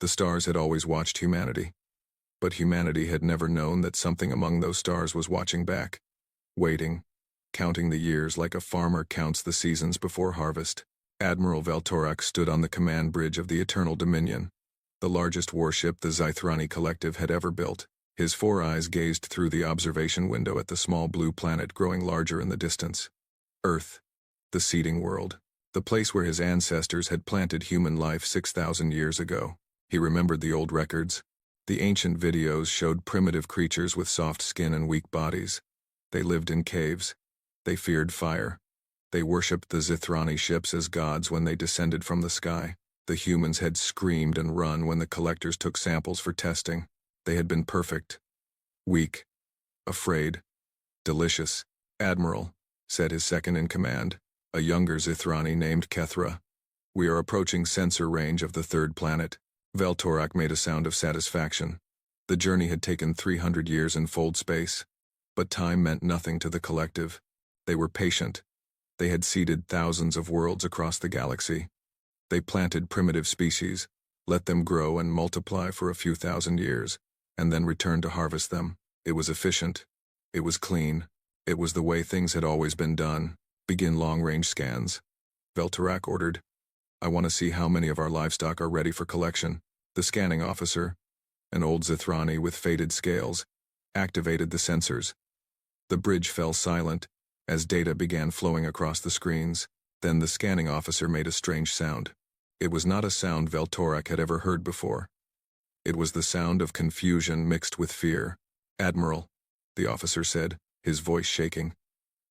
The stars had always watched humanity, but humanity had never known that something among those stars was watching back, waiting, counting the years like a farmer counts the seasons before harvest. Admiral Veltorak stood on the command bridge of the Eternal Dominion, the largest warship the Zythrani Collective had ever built. His four eyes gazed through the observation window at the small blue planet growing larger in the distance. Earth, the seeding world, the place where his ancestors had planted human life 6,000 years ago. He remembered the old records. The ancient videos showed primitive creatures with soft skin and weak bodies. They lived in caves. They feared fire. They worshipped the Zythrani ships as gods when they descended from the sky. The humans had screamed and run when the collectors took samples for testing. They had been perfect. Weak. Afraid. Delicious. "Admiral," said his second-in-command, a younger Zythrani named Kethra. "We are approaching sensor range of the third planet." Veltorak made a sound of satisfaction. The journey had taken 300 years in fold space, but time meant nothing to the collective. They were patient. They had seeded thousands of worlds across the galaxy. They planted primitive species, let them grow and multiply for a few thousand years, and then returned to harvest them. It was efficient. It was clean. It was the way things had always been done. "Begin long-range scans," Veltorak ordered. "I want to see how many of our livestock are ready for collection." The scanning officer, an old Zythrani with faded scales, activated the sensors. The bridge fell silent as data began flowing across the screens. Then the scanning officer made a strange sound. It was not a sound Veltorak had ever heard before. It was the sound of confusion mixed with fear. "Admiral," the officer said, his voice shaking.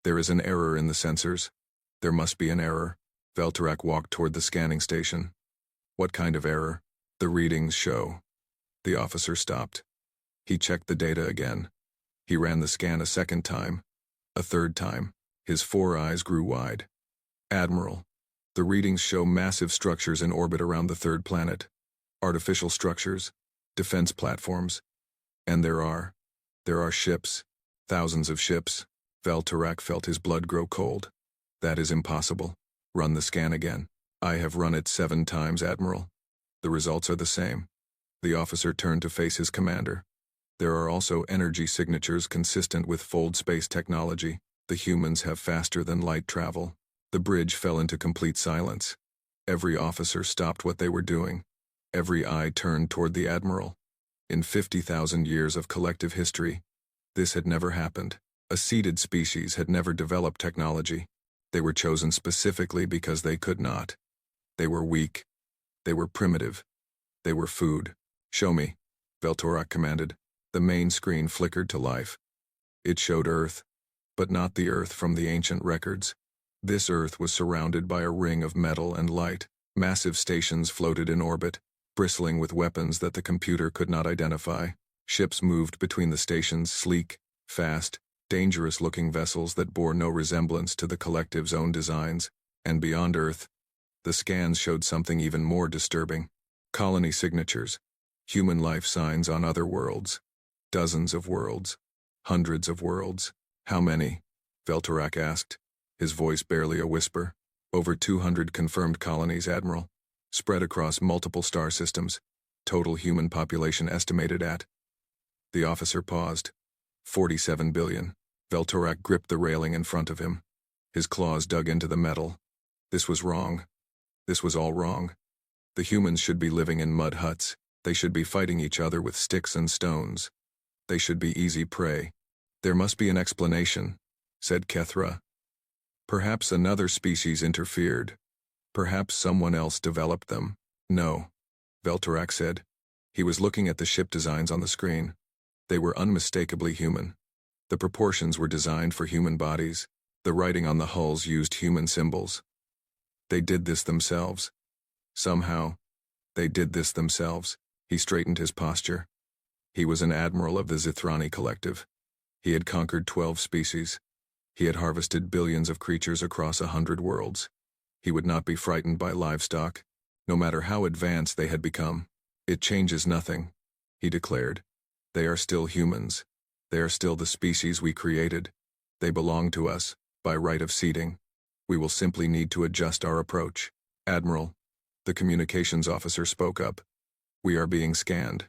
"There is an error in the sensors." "There must be an error." Veltorak walked toward the scanning station. "What kind of error?" "The readings show." The officer stopped. He checked the data again. He ran the scan a second time. A third time. His four eyes grew wide. "Admiral, the readings show massive structures in orbit around the third planet. Artificial structures, defense platforms. And there are ships, thousands of ships." Veltorak felt his blood grow cold. "That is impossible. Run the scan again." "I have run it 7 times, Admiral. The results are the same." The officer turned to face his commander. "There are also energy signatures consistent with fold space technology. The humans have faster than light travel." The bridge fell into complete silence. Every officer stopped what they were doing. Every eye turned toward the Admiral. In 50,000 years of collective history, this had never happened. A seeded species had never developed technology. They were chosen specifically because they could not. They were weak. They were primitive. They were food. "Show me," Veltorak commanded. The main screen flickered to life. It showed Earth, but not the Earth from the ancient records. This Earth was surrounded by a ring of metal and light. Massive stations floated in orbit, bristling with weapons that the computer could not identify. Ships moved between the stations, sleek, fast, dangerous-looking vessels that bore no resemblance to the collective's own designs. And beyond Earth, the scans showed something even more disturbing. Colony signatures, human life signs on other worlds. Dozens of worlds. Hundreds of worlds. "How many?" Veltorak asked, his voice barely a whisper. "Over 200 confirmed colonies, Admiral, spread across multiple star systems. Total human population estimated at..." The officer paused. 47 billion. Veltorak gripped the railing in front of him. His claws dug into the metal. This was wrong. This was all wrong. The humans should be living in mud huts. They should be fighting each other with sticks and stones. They should be easy prey. "There must be an explanation," said Kethra. "Perhaps another species interfered. Perhaps someone else developed them." "No," Veltorak said. He was looking at the ship designs on the screen. They were unmistakably human. The proportions were designed for human bodies. The writing on the hulls used human symbols. They did this themselves. Somehow, they did this themselves. He straightened his posture. He was an admiral of the Zythrani Collective. He had conquered 12 species. He had harvested billions of creatures across 100 worlds. He would not be frightened by livestock, no matter how advanced they had become. "It changes nothing," he declared. "They are still humans. They are still the species we created. They belong to us, by right of seeding. We will simply need to adjust our approach." "Admiral," the communications officer spoke up. We are being scanned.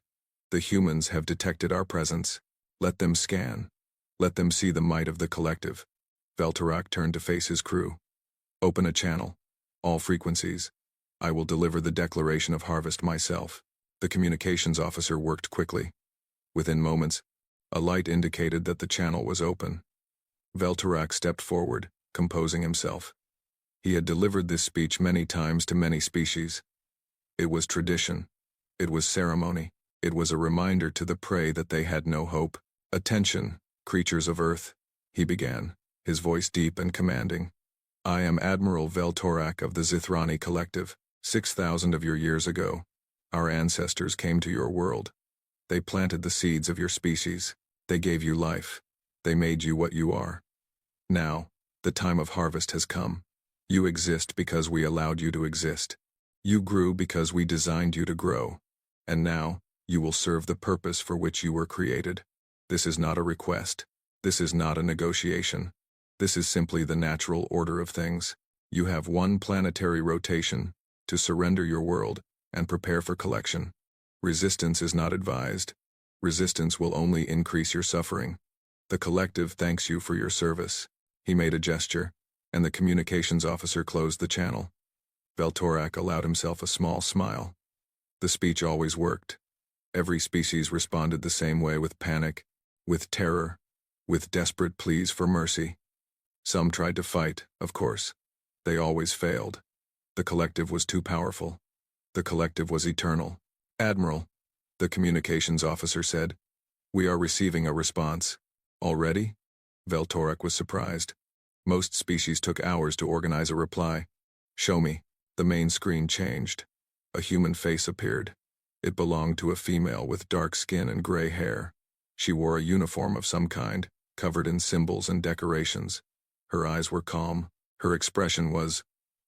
The humans have detected our presence. Let them scan. Let them see the might of the collective. Veltorak turned to face his crew. Open a channel. All frequencies. I will deliver the declaration of harvest myself. The communications officer worked quickly. Within moments, a light indicated that the channel was open. Veltorak stepped forward, composing himself. He had delivered this speech many times to many species. It was tradition. It was ceremony. It was a reminder to the prey that they had no hope. Attention, creatures of Earth, he began, his voice deep and commanding. I am Admiral Veltorak of the Zithrani Collective. 6,000 of your years ago, our ancestors came to your world. They planted the seeds of your species. They gave you life. They made you what you are. Now, the time of harvest has come. You exist because we allowed you to exist. You grew because we designed you to grow. And now, you will serve the purpose for which you were created. This is not a request. This is not a negotiation. This is simply the natural order of things. You have one planetary rotation to surrender your world and prepare for collection. Resistance is not advised. Resistance will only increase your suffering. The collective thanks you for your service. He made a gesture, and the communications officer closed the channel. Veltorak allowed himself a small smile. The speech always worked. Every species responded the same way, with panic, with terror, with desperate pleas for mercy. Some tried to fight, of course. They always failed. The collective was too powerful. The collective was eternal. Admiral, the communications officer said, we are receiving a response. Already? Veltorak was surprised. Most species took hours to organize a reply. Show me. The main screen changed. A human face appeared. It belonged to a female with dark skin and gray hair. She wore a uniform of some kind, covered in symbols and decorations. Her eyes were calm. Her expression was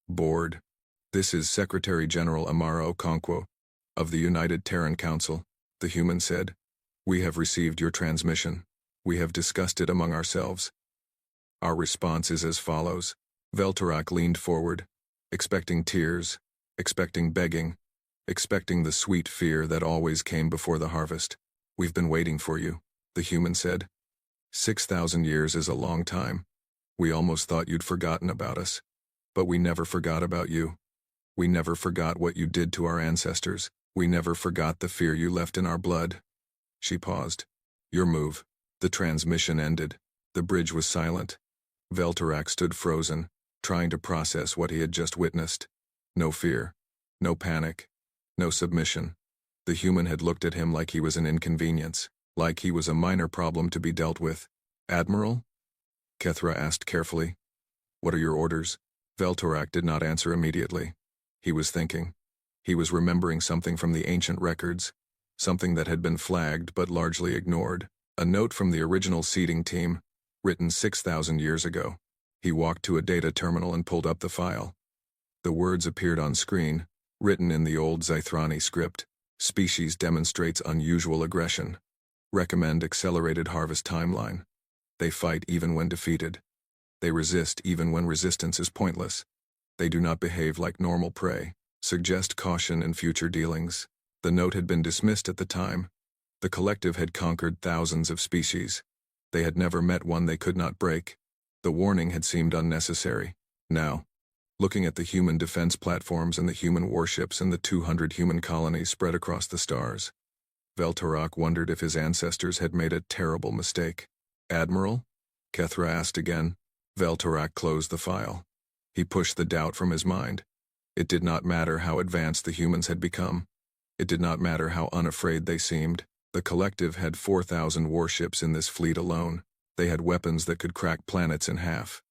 bored. This is Secretary General Amaro Okonkwo of the United Terran Council, the human said. We have received your transmission. We have discussed it among ourselves. Our response is as follows. Veltorak leaned forward, expecting tears, expecting begging, expecting the sweet fear that always came before the harvest. We've been waiting for you, the human said. 6,000 years is a long time. We almost thought you'd forgotten about us. But we never forgot about you. We never forgot what you did to our ancestors. We never forgot the fear you left in our blood. She paused. Your move. The transmission ended. The bridge was silent. Veltorak stood frozen, trying to process what he had just witnessed. No fear. No panic. No submission. The human had looked at him like he was an inconvenience, like he was a minor problem to be dealt with. Admiral? Kethra asked carefully. What are your orders? Veltorak did not answer immediately. He was thinking. He was remembering something from the ancient records, something that had been flagged but largely ignored. A note from the original seeding team, written 6,000 years ago. He walked to a data terminal and pulled up the file. The words appeared on screen, written in the old Zithrani script. Species demonstrates unusual aggression. Recommend accelerated harvest timeline. They fight even when defeated. They resist even when resistance is pointless. They do not behave like normal prey. Suggest caution in future dealings. The note had been dismissed at the time. The collective had conquered thousands of species. They had never met one they could not break. The warning had seemed unnecessary. Now, looking at the human defense platforms and the human warships and the 200 human colonies spread across the stars, Veltorak wondered if his ancestors had made a terrible mistake. Admiral? Kethra asked again. Veltorak closed the file. He pushed the doubt from his mind. It did not matter how advanced the humans had become. It did not matter how unafraid they seemed. The collective had 4,000 warships in this fleet alone. They had weapons that could crack planets in half.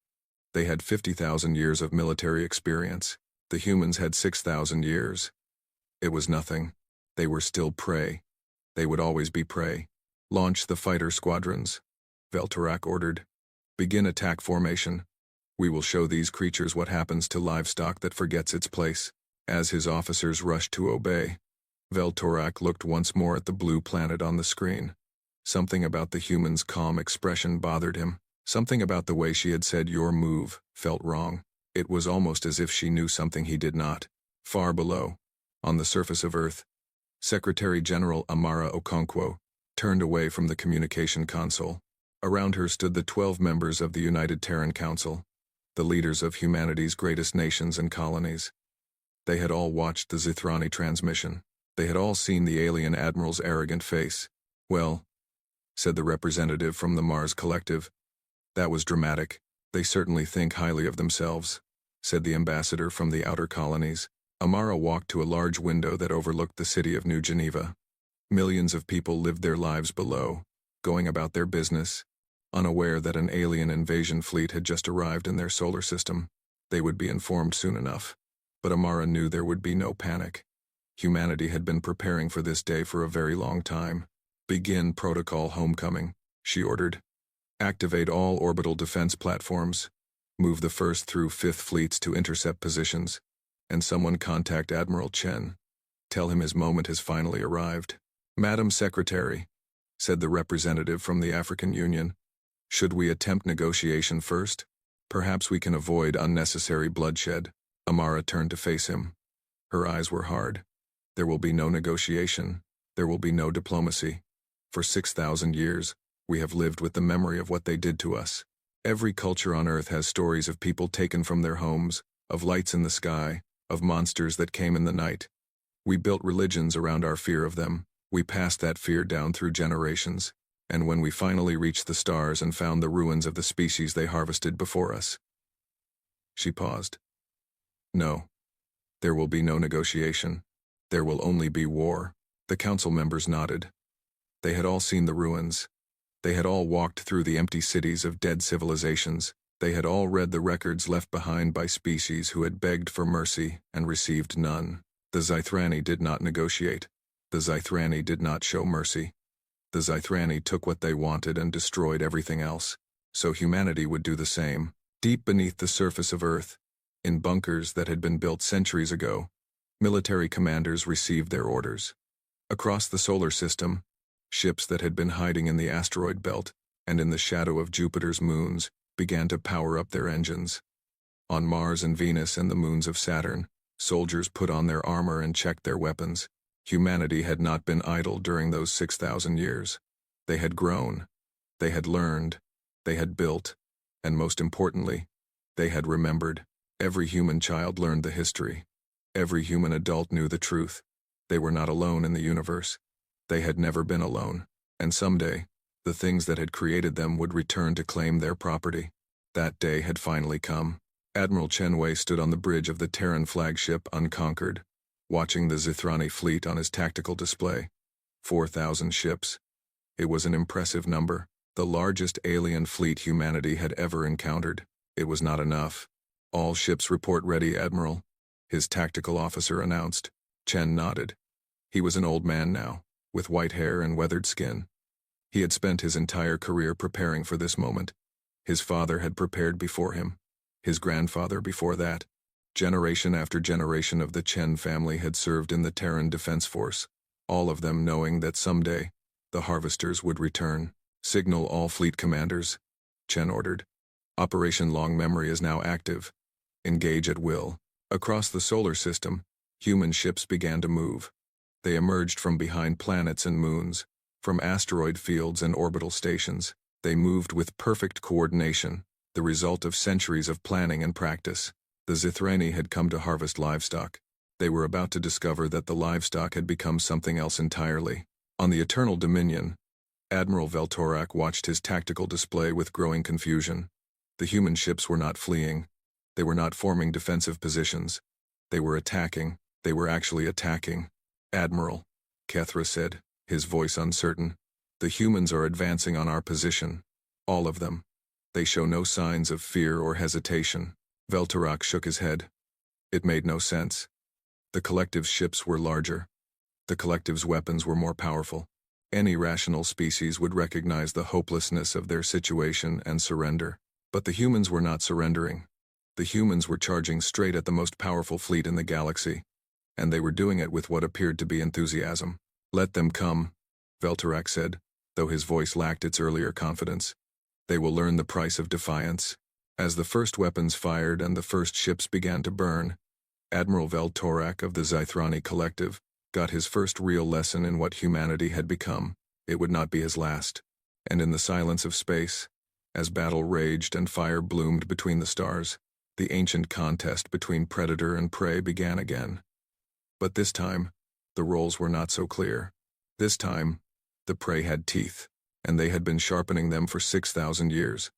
They had 50,000 years of military experience. The humans had 6,000 years. It was nothing. They were still prey. They would always be prey. Launch the fighter squadrons, Veltorak ordered. Begin attack formation. We will show these creatures what happens to livestock that forgets its place. As his officers rushed to obey, Veltorak looked once more at the blue planet on the screen. Something about the human's calm expression bothered him. Something about the way she had said your move felt wrong. It was almost as if she knew something he did not. Far below, on the surface of Earth, Secretary General Amara Okonkwo turned away from the communication console. Around her stood the 12 members of the United Terran Council, the leaders of humanity's greatest nations and colonies. They had all watched the Zithrani transmission. They had all seen the alien admiral's arrogant face. "Well," said the representative from the Mars Collective, "that was dramatic. They certainly think highly of themselves," said the ambassador from the outer colonies. Amara walked to a large window that overlooked the city of New Geneva. Millions of people lived their lives below, going about their business, unaware that an alien invasion fleet had just arrived in their solar system. They would be informed soon enough. But Amara knew there would be no panic. Humanity had been preparing for this day for a very long time. "Begin protocol homecoming," she ordered. "Activate all orbital defense platforms. Move the 1st through 5th fleets to intercept positions. And someone contact Admiral Chen. Tell him his moment has finally arrived." "Madam Secretary," said the representative from the African Union, "should we attempt negotiation first? Perhaps we can avoid unnecessary bloodshed." Amara turned to face him. Her eyes were hard. "There will be no negotiation. There will be no diplomacy. For 6,000 years, we have lived with the memory of what they did to us. Every culture on Earth has stories of people taken from their homes, of lights in the sky, of monsters that came in the night. We built religions around our fear of them. We passed that fear down through generations. And when we finally reached the stars and found the ruins of the species they harvested before us." She paused. "No. There will be no negotiation. There will only be war." The council members nodded. They had all seen the ruins. They had all walked through the empty cities of dead civilizations. They had all read the records left behind by species who had begged for mercy and received none. The Zithrani did not negotiate. The Zithrani did not show mercy. The Zithrani took what they wanted and destroyed everything else. So humanity would do the same. Deep beneath the surface of Earth, in bunkers that had been built centuries ago, military commanders received their orders. Across the solar system, ships that had been hiding in the asteroid belt and in the shadow of Jupiter's moons began to power up their engines. On Mars and Venus and the moons of Saturn, soldiers put on their armor and checked their weapons. Humanity had not been idle during those 6,000 years. They had grown. They had learned. They had built. And most importantly, they had remembered. Every human child learned the history. Every human adult knew the truth. They were not alone in the universe. They had never been alone. And someday, the things that had created them would return to claim their property. That day had finally come. Admiral Chenwei stood on the bridge of the Terran flagship Unconquered, watching the Zithrani fleet on his tactical display. 4,000 ships. It was an impressive number, the largest alien fleet humanity had ever encountered. It was not enough. "All ships report ready, Admiral," his tactical officer announced. Chen nodded. He was an old man now, with white hair and weathered skin. He had spent his entire career preparing for this moment. His father had prepared before him. His grandfather before that. Generation after generation of the Chen family had served in the Terran Defense Force, all of them knowing that someday, the harvesters would return. "Signal all fleet commanders," Chen ordered. "Operation Long Memory is now active. Engage at will." Across the solar system, human ships began to move. They emerged from behind planets and moons, from asteroid fields and orbital stations. They moved with perfect coordination, the result of centuries of planning and practice. The Zithrani had come to harvest livestock. They were about to discover that the livestock had become something else entirely. On the Eternal Dominion, Admiral Veltorak watched his tactical display with growing confusion. The human ships were not fleeing. They were not forming defensive positions. They were attacking. They were actually attacking. "Admiral," Kethra said, his voice uncertain, "the humans are advancing on our position. All of them. They show no signs of fear or hesitation." Veltorak shook his head. It made no sense. The collective's ships were larger. The collective's weapons were more powerful. Any rational species would recognize the hopelessness of their situation and surrender. But the humans were not surrendering. The humans were charging straight at the most powerful fleet in the galaxy, and they were doing it with what appeared to be enthusiasm. "Let them come," Veltorak said, though his voice lacked its earlier confidence. "They will learn the price of defiance." As the first weapons fired and the first ships began to burn, Admiral Veltorak of the Zithrani Collective got his first real lesson in what humanity had become. It would not be his last. And in the silence of space, as battle raged and fire bloomed between the stars, the ancient contest between predator and prey began again. But this time, the roles were not so clear. This time, the prey had teeth, and they had been sharpening them for 6,000 years.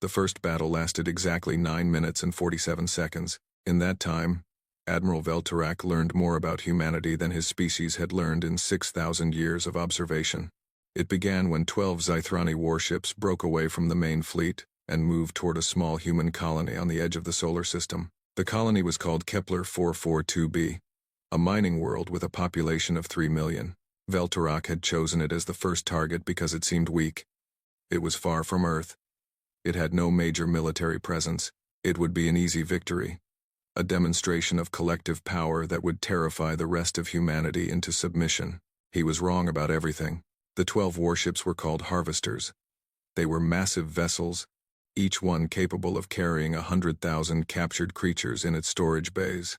The first battle lasted exactly 9 minutes and 47 seconds. In that time, Admiral Veltarak learned more about humanity than his species had learned in 6,000 years of observation. It began when 12 Zythrani warships broke away from the main fleet and moved toward a small human colony on the edge of the solar system. The colony was called Kepler 442b, a mining world with a population of 3 million. Veltarak had chosen it as the first target because it seemed weak. It was far from Earth. It had no major military presence. It would be an easy victory, a demonstration of collective power that would terrify the rest of humanity into submission. He was wrong about everything. The 12 warships were called harvesters. They were massive vessels, each one capable of carrying 100,000 captured creatures in its storage bays.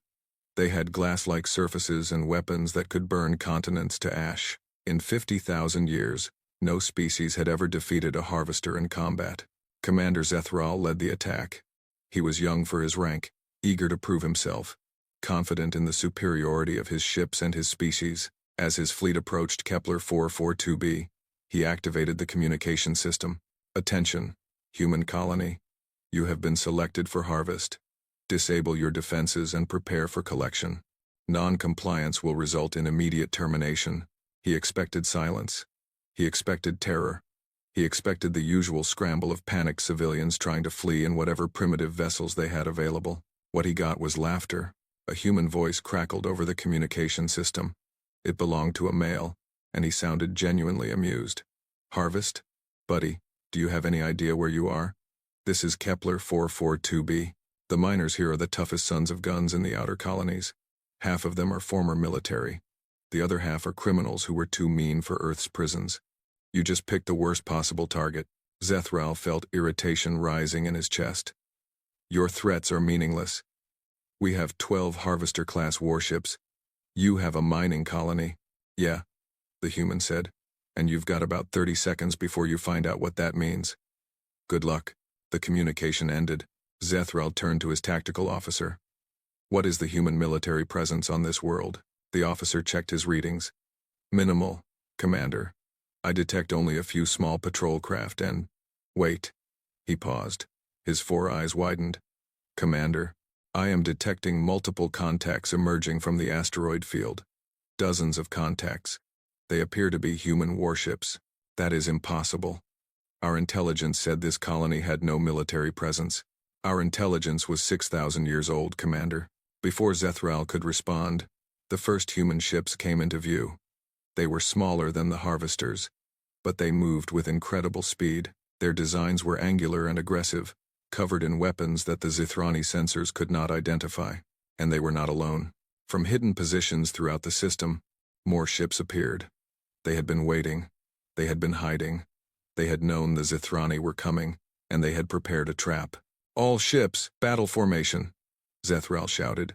They had glass-like surfaces and weapons that could burn continents to ash. In 50,000 years, no species had ever defeated a harvester in combat. Commander Zethral led the attack. He was young for his rank, eager to prove himself, confident in the superiority of his ships and his species. As his fleet approached Kepler 442b, he activated the communication system. Attention, human colony. You have been selected for harvest. Disable your defenses and prepare for collection. Non-compliance will result in immediate termination. He expected silence. He expected terror. He expected the usual scramble of panicked civilians trying to flee in whatever primitive vessels they had available. What he got was laughter. A human voice crackled over the communication system. It belonged to a male, and he sounded genuinely amused. Harvest? Buddy, do you have any idea where you are? This is Kepler 442b. The miners here are the toughest sons of guns in the outer colonies. Half of them are former military. The other half are criminals who were too mean for Earth's prisons. You just picked the worst possible target. Zethral felt irritation rising in his chest. Your threats are meaningless. We have 12 harvester-class warships. You have a mining colony. Yeah, the human said, and you've got about 30 seconds before you find out what that means. Good luck. The communication ended. Zethral turned to his tactical officer. What is the human military presence on this world? The officer checked his readings. Minimal, Commander. I detect only a few small patrol craft and... Wait. He paused. His 4 eyes widened. Commander, I am detecting multiple contacts emerging from the asteroid field. Dozens of contacts. They appear to be human warships. That is impossible. Our intelligence said this colony had no military presence. Our intelligence was 6,000 years old, Commander. Before Zethral could respond, the first human ships came into view. They were smaller than the harvesters, but they moved with incredible speed. Their designs were angular and aggressive, covered in weapons that the Zythrani sensors could not identify. And they were not alone. From hidden positions throughout the system, more ships appeared. They had been waiting. They had been hiding. They had known the Zythrani were coming, and they had prepared a trap. All ships, battle formation, Zethral shouted.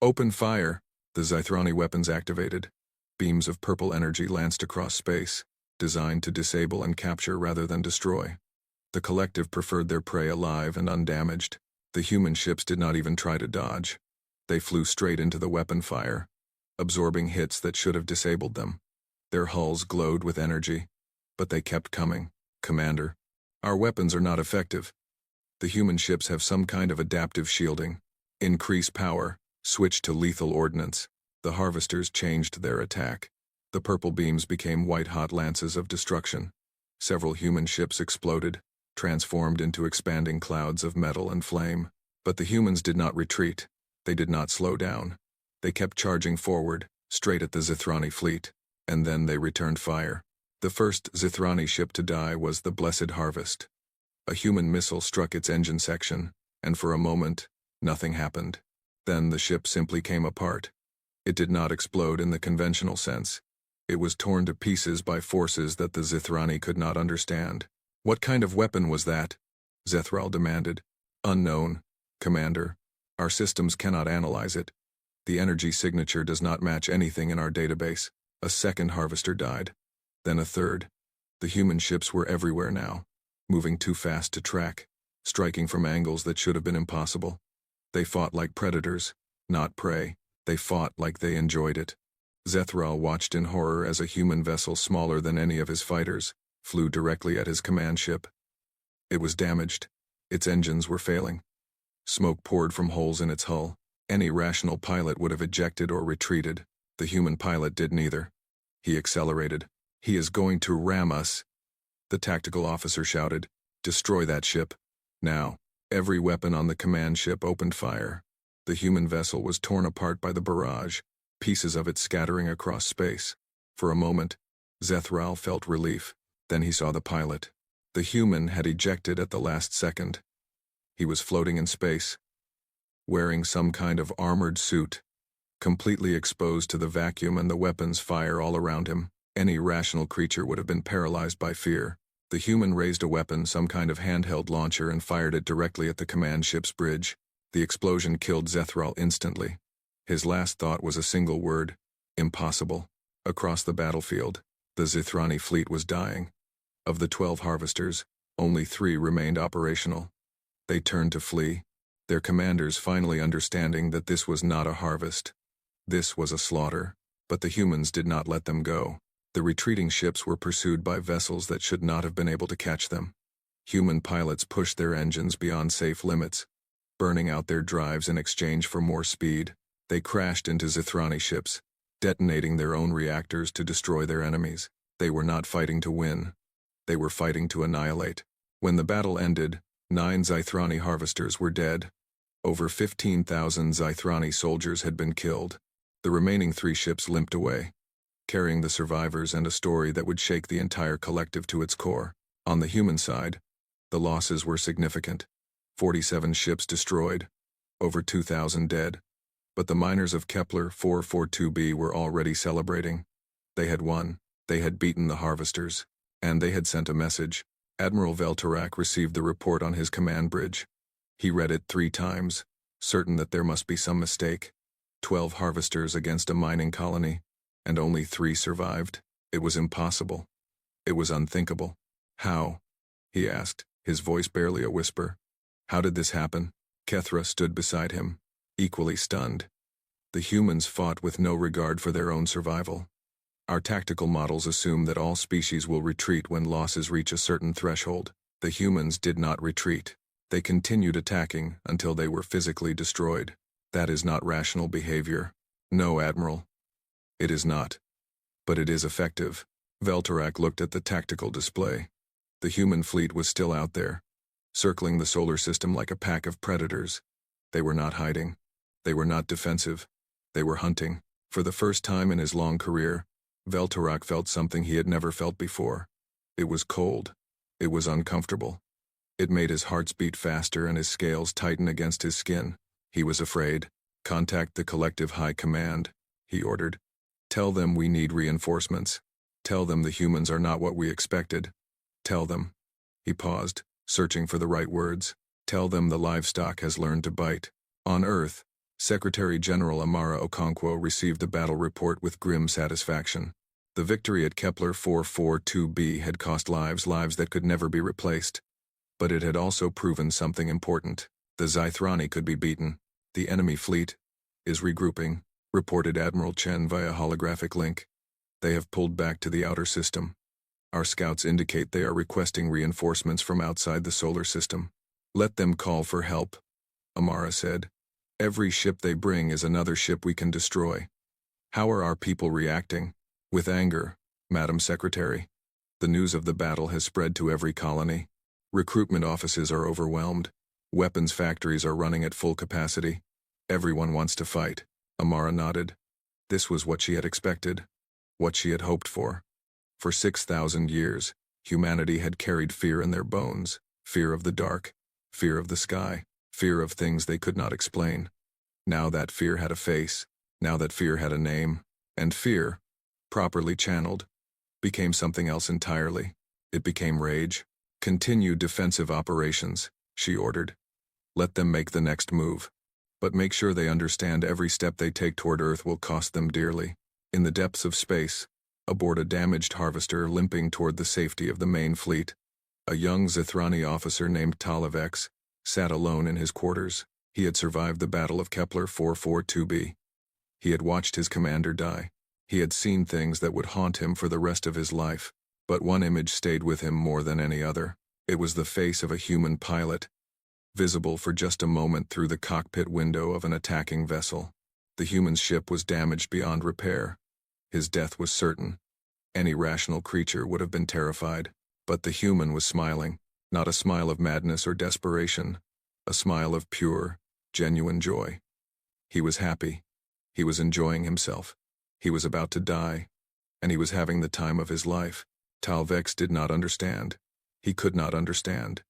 Open fire. The Zythrani weapons activated. Beams of purple energy lanced across space, designed to disable and capture rather than destroy. The collective preferred their prey alive and undamaged. The human ships did not even try to dodge. They flew straight into the weapon fire, absorbing hits that should have disabled them. Their hulls glowed with energy, but they kept coming. Commander, our weapons are not effective. The human ships have some kind of adaptive shielding. Increase power, switch to lethal ordnance. The harvesters changed their attack. The purple beams became white-hot lances of destruction. Several human ships exploded, transformed into expanding clouds of metal and flame. But the humans did not retreat. They did not slow down. They kept charging forward, straight at the Zythrani fleet, and then they returned fire. The first Zythrani ship to die was the Blessed Harvest. A human missile struck its engine section, and for a moment, nothing happened. Then the ship simply came apart. It did not explode in the conventional sense. It was torn to pieces by forces that the Zythrani could not understand. What kind of weapon was that? Zethral demanded. Unknown, Commander. Our systems cannot analyze it. The energy signature does not match anything in our database. A second harvester died. Then a third. The human ships were everywhere now, moving too fast to track, striking from angles that should have been impossible. They fought like predators, not prey. They fought like they enjoyed it. Zethral watched in horror as a human vessel smaller than any of his fighters flew directly at his command ship. It was damaged. Its engines were failing. Smoke poured from holes in its hull. Any rational pilot would have ejected or retreated. The human pilot did neither. He accelerated. "He is going to ram us," the tactical officer shouted. "Destroy that ship. Now." Every weapon on the command ship opened fire. The human vessel was torn apart by the barrage, pieces of it scattering across space. For a moment, Zethral felt relief. Then he saw the pilot. The human had ejected at the last second. He was floating in space, wearing some kind of armored suit, completely exposed to the vacuum and the weapons fire all around him. Any rational creature would have been paralyzed by fear. The human raised a weapon, some kind of handheld launcher, and fired it directly at the command ship's bridge. The explosion killed Zethral instantly. His last thought was a single word: impossible. Across the battlefield, the Zithrani fleet was dying. Of the 12 harvesters, only 3 remained operational. They turned to flee, their commanders finally understanding that this was not a harvest. This was a slaughter, but the humans did not let them go. The retreating ships were pursued by vessels that should not have been able to catch them. Human pilots pushed their engines beyond safe limits, burning out their drives in exchange for more speed. They crashed into Zithrani ships, detonating their own reactors to destroy their enemies. They were not fighting to win. They were fighting to annihilate. When the battle ended, 9 Zithrani harvesters were dead. Over 15,000 Zithrani soldiers had been killed. The remaining 3 ships limped away, carrying the survivors and a story that would shake the entire collective to its core. On the human side, the losses were significant. 47 ships destroyed, over 2,000 dead. But the miners of Kepler 442b were already celebrating. They had won. They had beaten the harvesters. And they had sent a message. Admiral Veltarak received the report on his command bridge. He read it 3 times, certain that there must be some mistake. 12 harvesters against a mining colony, and only 3 survived. It was impossible. It was unthinkable. "How?" he asked, his voice barely a whisper. "How did this happen?" Kethra stood beside him, equally stunned. The humans fought with no regard for their own survival. Our tactical models assume that all species will retreat when losses reach a certain threshold. The humans did not retreat. They continued attacking until they were physically destroyed. That is not rational behavior. No, Admiral. It is not. But it is effective. Veltarak looked at the tactical display. The human fleet was still out there, circling the solar system like a pack of predators. They were not hiding. They were not defensive. They were hunting. For the first time in his long career, Veltarak felt something he had never felt before. It was cold. It was uncomfortable. It made his hearts beat faster and his scales tighten against his skin. He was afraid. "Contact the collective high command," he ordered. "Tell them we need reinforcements. Tell them the humans are not what we expected. Tell them." He paused, searching for the right words. "Tell them the livestock has learned to bite." On Earth, Secretary General Amara Okonkwo received the battle report with grim satisfaction. The victory at Kepler 442b had cost lives that could never be replaced. But it had also proven something important. The Zithrani could be beaten. "The enemy fleet is regrouping," reported Admiral Chen via holographic link. "They have pulled back to the outer system. Our scouts indicate they are requesting reinforcements from outside the solar system." "Let them call for help," Amara said. "Every ship they bring is another ship we can destroy." "How are our people reacting?" "With anger, Madam Secretary. The news of the battle has spread to every colony. Recruitment offices are overwhelmed. Weapons factories are running at full capacity. Everyone wants to fight." Amara nodded. This was what she had expected, what she had hoped for. For 6,000 years, humanity had carried fear in their bones, fear of the dark, fear of the sky, fear of things they could not explain. Now that fear had a face, now that fear had a name, and fear, properly channeled, became something else entirely. It became rage. "Continue defensive operations," she ordered. "Let them make the next move." But make sure they understand every step they take toward Earth will cost them dearly. In the depths of space, aboard a damaged harvester limping toward the safety of the main fleet, a young Zithrani officer named Talavex sat alone in his quarters. He had survived the Battle of Kepler 442b. He had watched his commander die. He had seen things that would haunt him for the rest of his life, but one image stayed with him more than any other. It was the face of a human pilot, visible for just a moment through the cockpit window of an attacking vessel. The human's ship was damaged beyond repair. His death was certain. Any rational creature would have been terrified, but the human was smiling, not a smile of madness or desperation, a smile of pure, genuine joy. He was happy. He was enjoying himself. He was about to die, and he was having the time of his life. Talvex did not understand. He could not understand.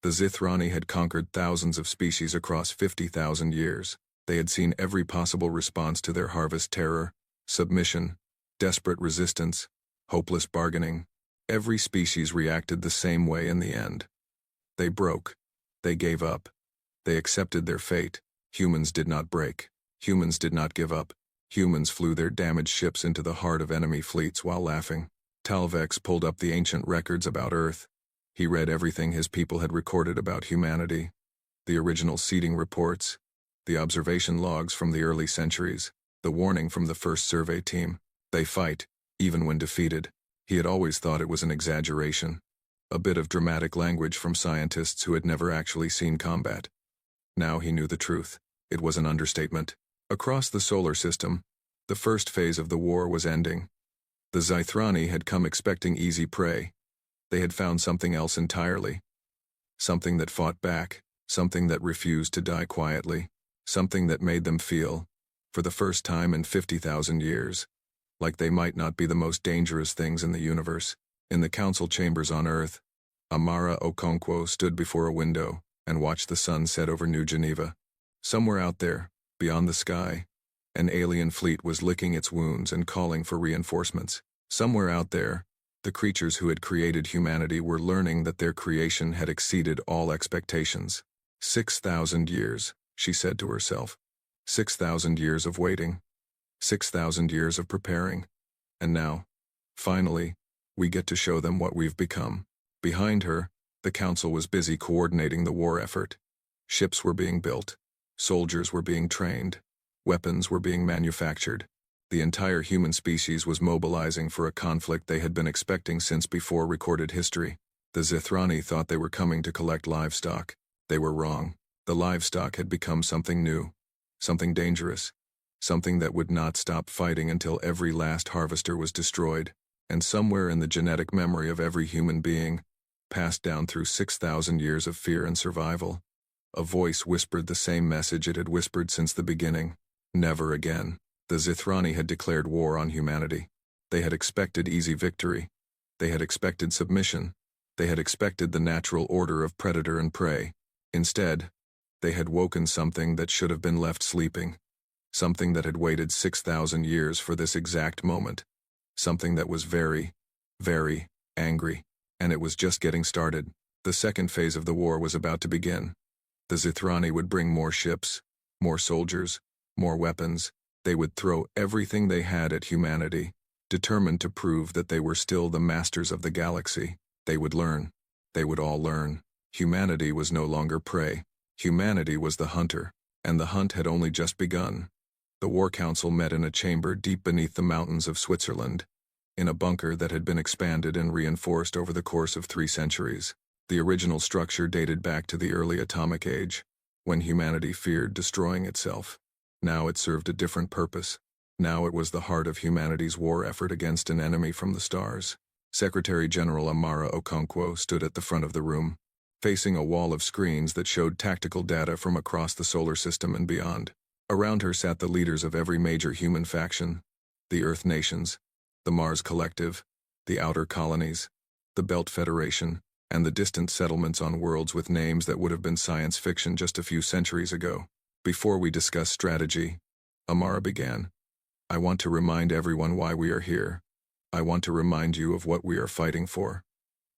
The Zithrani had conquered thousands of species across 50,000 years. They had seen every possible response to their harvest: terror, submission, desperate resistance, hopeless bargaining. Every species reacted the same way in the end. They broke. They gave up. They accepted their fate. Humans did not break. Humans did not give up. Humans flew their damaged ships into the heart of enemy fleets while laughing. Talvex pulled up the ancient records about Earth. He read everything his people had recorded about humanity. The original seeding reports, the observation logs from the early centuries, the warning from the first survey team. They fight, even when defeated. He had always thought it was an exaggeration, a bit of dramatic language from scientists who had never actually seen combat. Now he knew the truth. It was an understatement. Across the solar system, the first phase of the war was ending. The Zithrani had come expecting easy prey. They had found something else entirely. Something that fought back, something that refused to die quietly, something that made them feel, for the first time in 50,000 years, like they might not be the most dangerous things in the universe. In the council chambers on Earth, Amara Okonkwo stood before a window and watched the sun set over New Geneva. Somewhere out there, beyond the sky, an alien fleet was licking its wounds and calling for reinforcements. Somewhere out there, the creatures who had created humanity were learning that their creation had exceeded all expectations. 6,000 years, she said to herself. 6,000 years of waiting. 6,000 years of preparing. And now, finally, we get to show them what we've become. Behind her, the council was busy coordinating the war effort. Ships were being built. Soldiers were being trained. Weapons were being manufactured. The entire human species was mobilizing for a conflict they had been expecting since before recorded history. The Zithrani thought they were coming to collect livestock. They were wrong. The livestock had become something new, something dangerous, something that would not stop fighting until every last harvester was destroyed. And somewhere in the genetic memory of every human being, passed down through 6,000 years of fear and survival, a voice whispered the same message it had whispered since the beginning: never again. The Zithrani had declared war on humanity. They had expected easy victory. They had expected submission. They had expected the natural order of predator and prey. Instead, they had woken something that should have been left sleeping. Something that had waited 6,000 years for this exact moment. Something that was very, very angry. And it was just getting started. The second phase of the war was about to begin. The Zithrani would bring more ships, more soldiers, more weapons. They would throw everything they had at humanity, determined to prove that they were still the masters of the galaxy. They would learn. They would all learn. Humanity was no longer prey. Humanity was the hunter, and the hunt had only just begun. The War Council met in a chamber deep beneath the mountains of Switzerland, in a bunker that had been expanded and reinforced over the course of 3 centuries. The original structure dated back to the early atomic age, when humanity feared destroying itself. Now it served a different purpose. Now it was the heart of humanity's war effort against an enemy from the stars. Secretary General Amara Okonkwo stood at the front of the room, facing a wall of screens that showed tactical data from across the solar system and beyond. Around her sat the leaders of every major human faction: the Earth nations, the Mars Collective, the Outer Colonies, the Belt Federation, and the distant settlements on worlds with names that would have been science fiction just a few centuries ago. Before we discuss strategy, Amara began, I want to remind everyone why we are here. I want to remind you of what we are fighting for.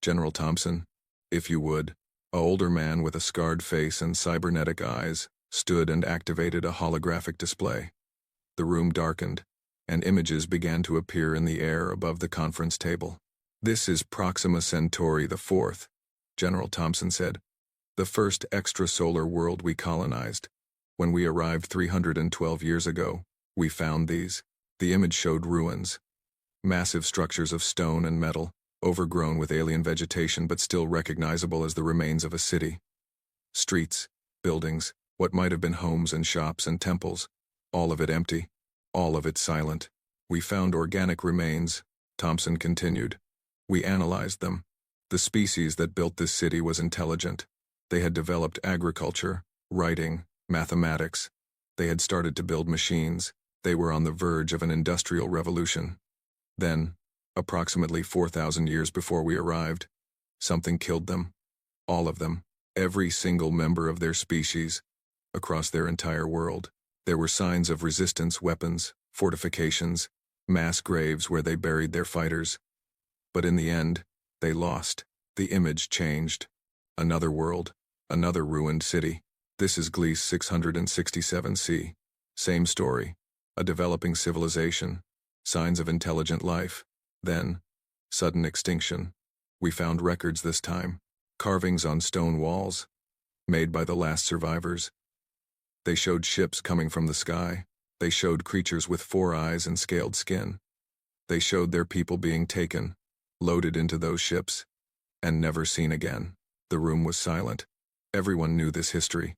General Thompson, if you would. An older man with a scarred face and cybernetic eyes stood and activated a holographic display. The room darkened, and images began to appear in the air above the conference table. "This is Proxima Centauri IV," General Thompson said. "The first extrasolar world we colonized. When we arrived 312 years ago, we found these." The image showed ruins. Massive structures of stone and metal, overgrown with alien vegetation but still recognizable as the remains of a city. Streets, buildings, what might have been homes and shops and temples, all of it empty, all of it silent. "We found organic remains," Thompson continued. "We analyzed them. The species that built this city was intelligent. They had developed agriculture, writing, mathematics. They had started to build machines. They were on the verge of an industrial revolution. Then, approximately 4,000 years before we arrived, something killed them. All of them. Every single member of their species, across their entire world. There were signs of resistance, weapons, fortifications, mass graves where they buried their fighters. But in the end, they lost. The image changed. Another world, another ruined city. This is Gliese 667c. Same story. A developing civilization. Signs of intelligent life. Then, sudden extinction. We found records this time. Carvings on stone walls, made by the last survivors. They showed ships coming from the sky. They showed creatures with 4 eyes and scaled skin. They showed their people being taken, loaded into those ships, and never seen again. The room was silent. Everyone knew this history.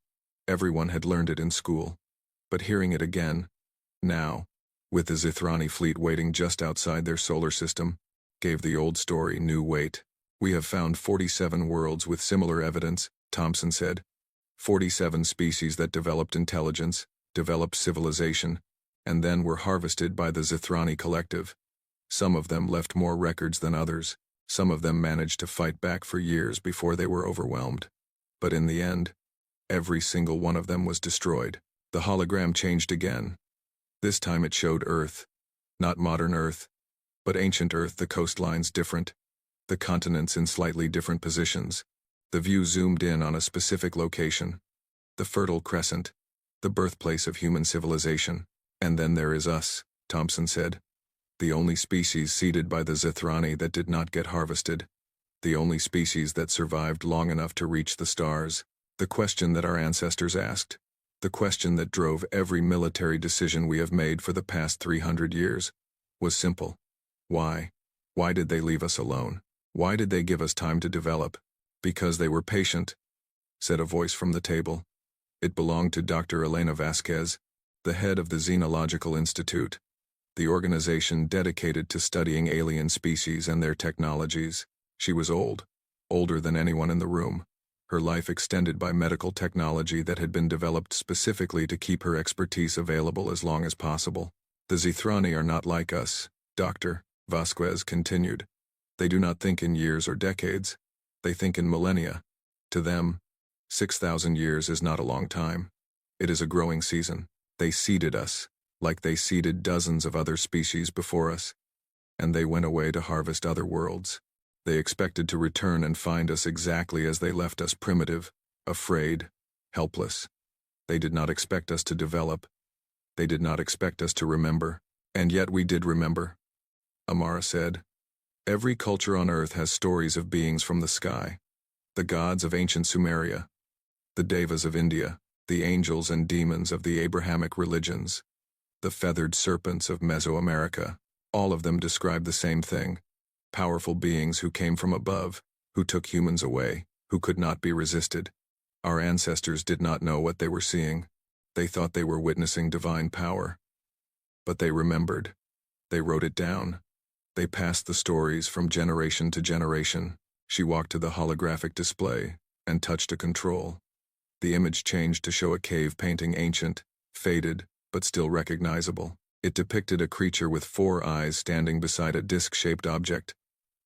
Everyone had learned it in school. But hearing it again, now, with the Zithrani fleet waiting just outside their solar system, gave the old story new weight. "We have found 47 worlds with similar evidence," Thompson said. 47 species that developed intelligence, developed civilization, and then were harvested by the Zithrani collective. Some of them left more records than others. Some of them managed to fight back for years before they were overwhelmed. But in the end, every single one of them was destroyed. The hologram changed again. This time it showed Earth. Not modern Earth, but ancient Earth, the coastlines different, the continents in slightly different positions. The view zoomed in on a specific location. The Fertile Crescent, the birthplace of human civilization. "And then there is us," Thompson said. "The only species seeded by the Zithrani that did not get harvested. The only species that survived long enough to reach the stars. The question that our ancestors asked. The question that drove every military decision we have made for the past 300 years. Was simple. Why? Why did they leave us alone? Why did they give us time to develop?" "Because they were patient," said a voice from the table. It belonged to Dr. Elena Vasquez, the head of the Xenological Institute, the organization dedicated to studying alien species and their technologies. She was old, older than anyone in the room, her life extended by medical technology that had been developed specifically to keep her expertise available as long as possible. "The Zithrani are not like us," Dr. Vasquez continued. "They do not think in years or decades. They think in millennia. To them, 6,000 years is not a long time. It is a growing season. They seeded us, like they seeded dozens of other species before us. And they went away to harvest other worlds. They expected to return and find us exactly as they left us, primitive, afraid, helpless. They did not expect us to develop. They did not expect us to remember. And yet we did remember," Amara said. "Every culture on Earth has stories of beings from the sky. The gods of ancient Sumeria, the devas of India, the angels and demons of the Abrahamic religions, the feathered serpents of Mesoamerica. All of them describe the same thing. Powerful beings who came from above, who took humans away, who could not be resisted. Our ancestors did not know what they were seeing. They thought they were witnessing divine power. But they remembered. They wrote it down. They passed the stories from generation to generation." She walked to the holographic display and touched a control. The image changed to show a cave painting, ancient, faded, but still recognizable. It depicted a creature with 4 eyes standing beside a disc-shaped object.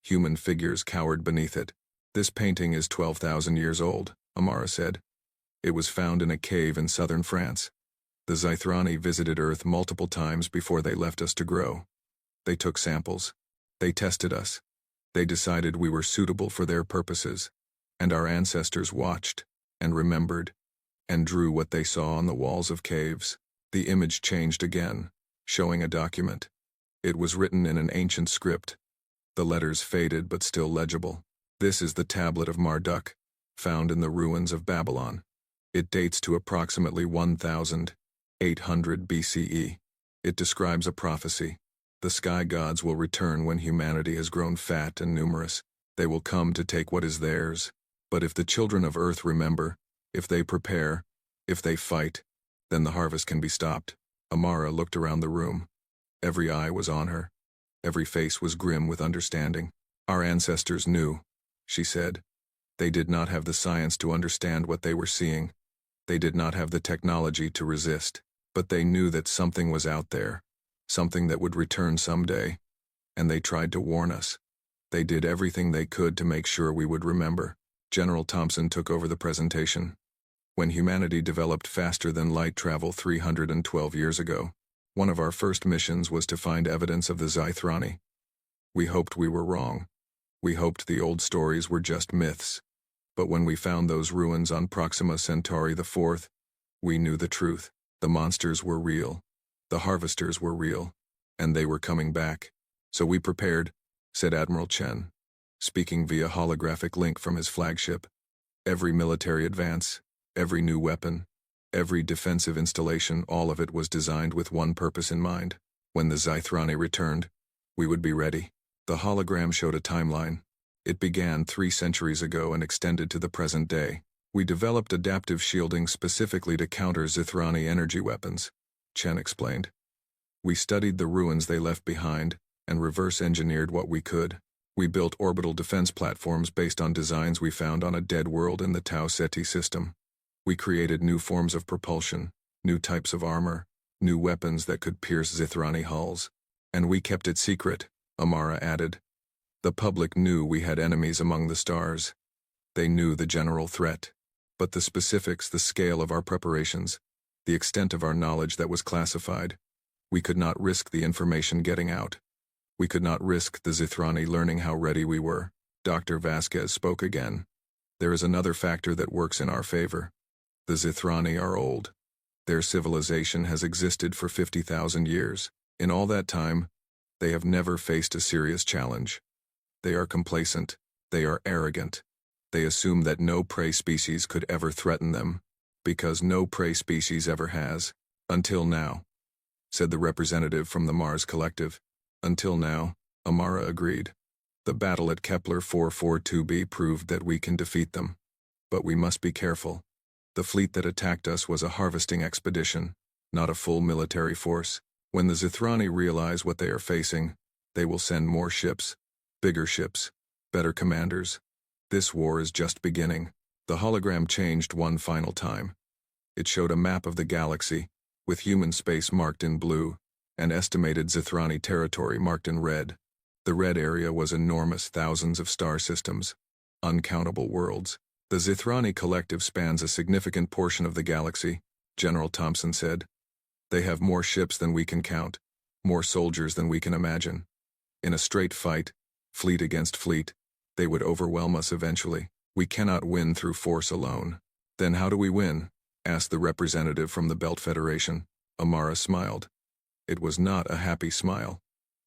Human figures cowered beneath it. "This painting is 12,000 years old," Amara said. "It was found in a cave in southern France. The Zithrani visited Earth multiple times before they left us to grow. They took samples. They tested us. They decided we were suitable for their purposes. And our ancestors watched, and remembered, and drew what they saw on the walls of caves. The image changed again, showing a document. It was written in an ancient script. The letters faded but still legible. This is the Tablet of Marduk, found in the ruins of Babylon. It dates to approximately 1800 BCE. It describes a prophecy. The sky gods will return when humanity has grown fat and numerous. They will come to take what is theirs. But if the children of earth remember, if they prepare, if they fight, then the harvest can be stopped. Amara looked around the room. Every eye was on her. Every face was grim with understanding. Our ancestors knew, she said. They did not have the science to understand what they were seeing. They did not have the technology to resist. But they knew that something was out there, something that would return someday. And they tried to warn us. They did everything they could to make sure we would remember. General Thompson took over the presentation. When humanity developed faster than light travel 312 years ago, one of our first missions was to find evidence of the Zythrani. We hoped we were wrong. We hoped the old stories were just myths. But when we found those ruins on Proxima Centauri IV, we knew the truth. The monsters were real. The harvesters were real. And they were coming back. So we prepared, said Admiral Chen, speaking via holographic link from his flagship. Every military advance, every new weapon, every defensive installation, all of it was designed with one purpose in mind. When the Zythrani returned, we would be ready. The hologram showed a timeline. It began 3 centuries ago and extended to the present day. We developed adaptive shielding specifically to counter Zythrani energy weapons, Chen explained. We studied the ruins they left behind and reverse-engineered what we could. We built orbital defense platforms based on designs we found on a dead world in the Tau Ceti system. We created new forms of propulsion, new types of armor, new weapons that could pierce Zythrani hulls. And we kept it secret, Amara added. The public knew we had enemies among the stars. They knew the general threat. But the specifics, the scale of our preparations, the extent of our knowledge that was classified, we could not risk the information getting out. We could not risk the Zythrani learning how ready we were. Dr. Vasquez spoke again. There is another factor that works in our favor. The Zythrani are old. Their civilization has existed for 50,000 years. In all that time, they have never faced a serious challenge. They are complacent. They are arrogant. They assume that no prey species could ever threaten them, because no prey species ever has. Until now, said the representative from the Mars Collective. Until now, Amara agreed. The battle at Kepler 442b proved that we can defeat them. But we must be careful. The fleet that attacked us was a harvesting expedition, not a full military force. When the Zythrani realize what they are facing, they will send more ships, bigger ships, better commanders. This war is just beginning. The hologram changed one final time. It showed a map of the galaxy, with human space marked in blue, and estimated Zythrani territory marked in red. The red area was enormous, thousands of star systems, uncountable worlds. The Zythrani collective spans a significant portion of the galaxy, General Thompson said. They have more ships than we can count, more soldiers than we can imagine. In a straight fight, fleet against fleet, they would overwhelm us eventually. We cannot win through force alone. Then how do we win? Asked the representative from the Belt Federation. Amara smiled. It was not a happy smile.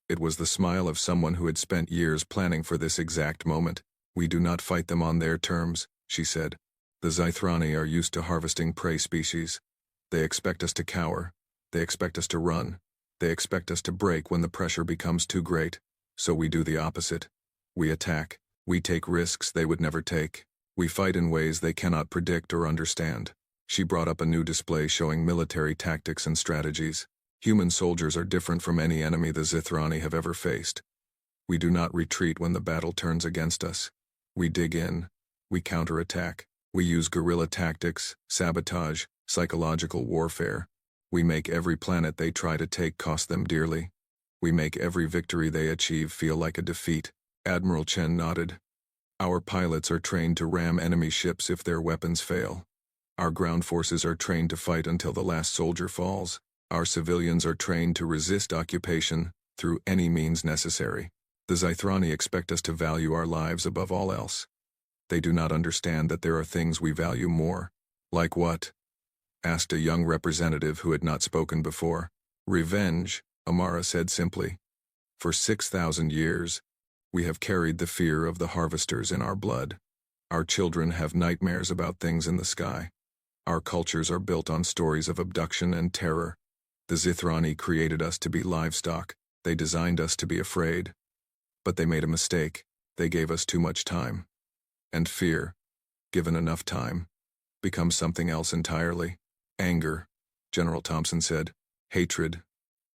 It was the smile of someone who had spent years planning for this exact moment. We do not fight them on their terms, she said. The Zythrani are used to harvesting prey species. They expect us to cower. They expect us to run. They expect us to break when the pressure becomes too great. So we do the opposite. We attack. We take risks they would never take. We fight in ways they cannot predict or understand. She brought up a new display showing military tactics and strategies. Human soldiers are different from any enemy the Zythrani have ever faced. We do not retreat when the battle turns against us. We dig in. We counterattack. We use guerrilla tactics, sabotage, psychological warfare. We make every planet they try to take cost them dearly. We make every victory they achieve feel like a defeat. Admiral Chen nodded. Our pilots are trained to ram enemy ships if their weapons fail. Our ground forces are trained to fight until the last soldier falls. Our civilians are trained to resist occupation through any means necessary. The Zythrani expect us to value our lives above all else. They do not understand that there are things we value more. Like what? asked a young representative who had not spoken before. Revenge, Amara said simply. For 6,000 years, we have carried the fear of the harvesters in our blood. Our children have nightmares about things in the sky. Our cultures are built on stories of abduction and terror. The Zithrani created us to be livestock. They designed us to be afraid. But they made a mistake. They gave us too much time. And fear, given enough time, becomes something else entirely. Anger, General Thompson said. Hatred,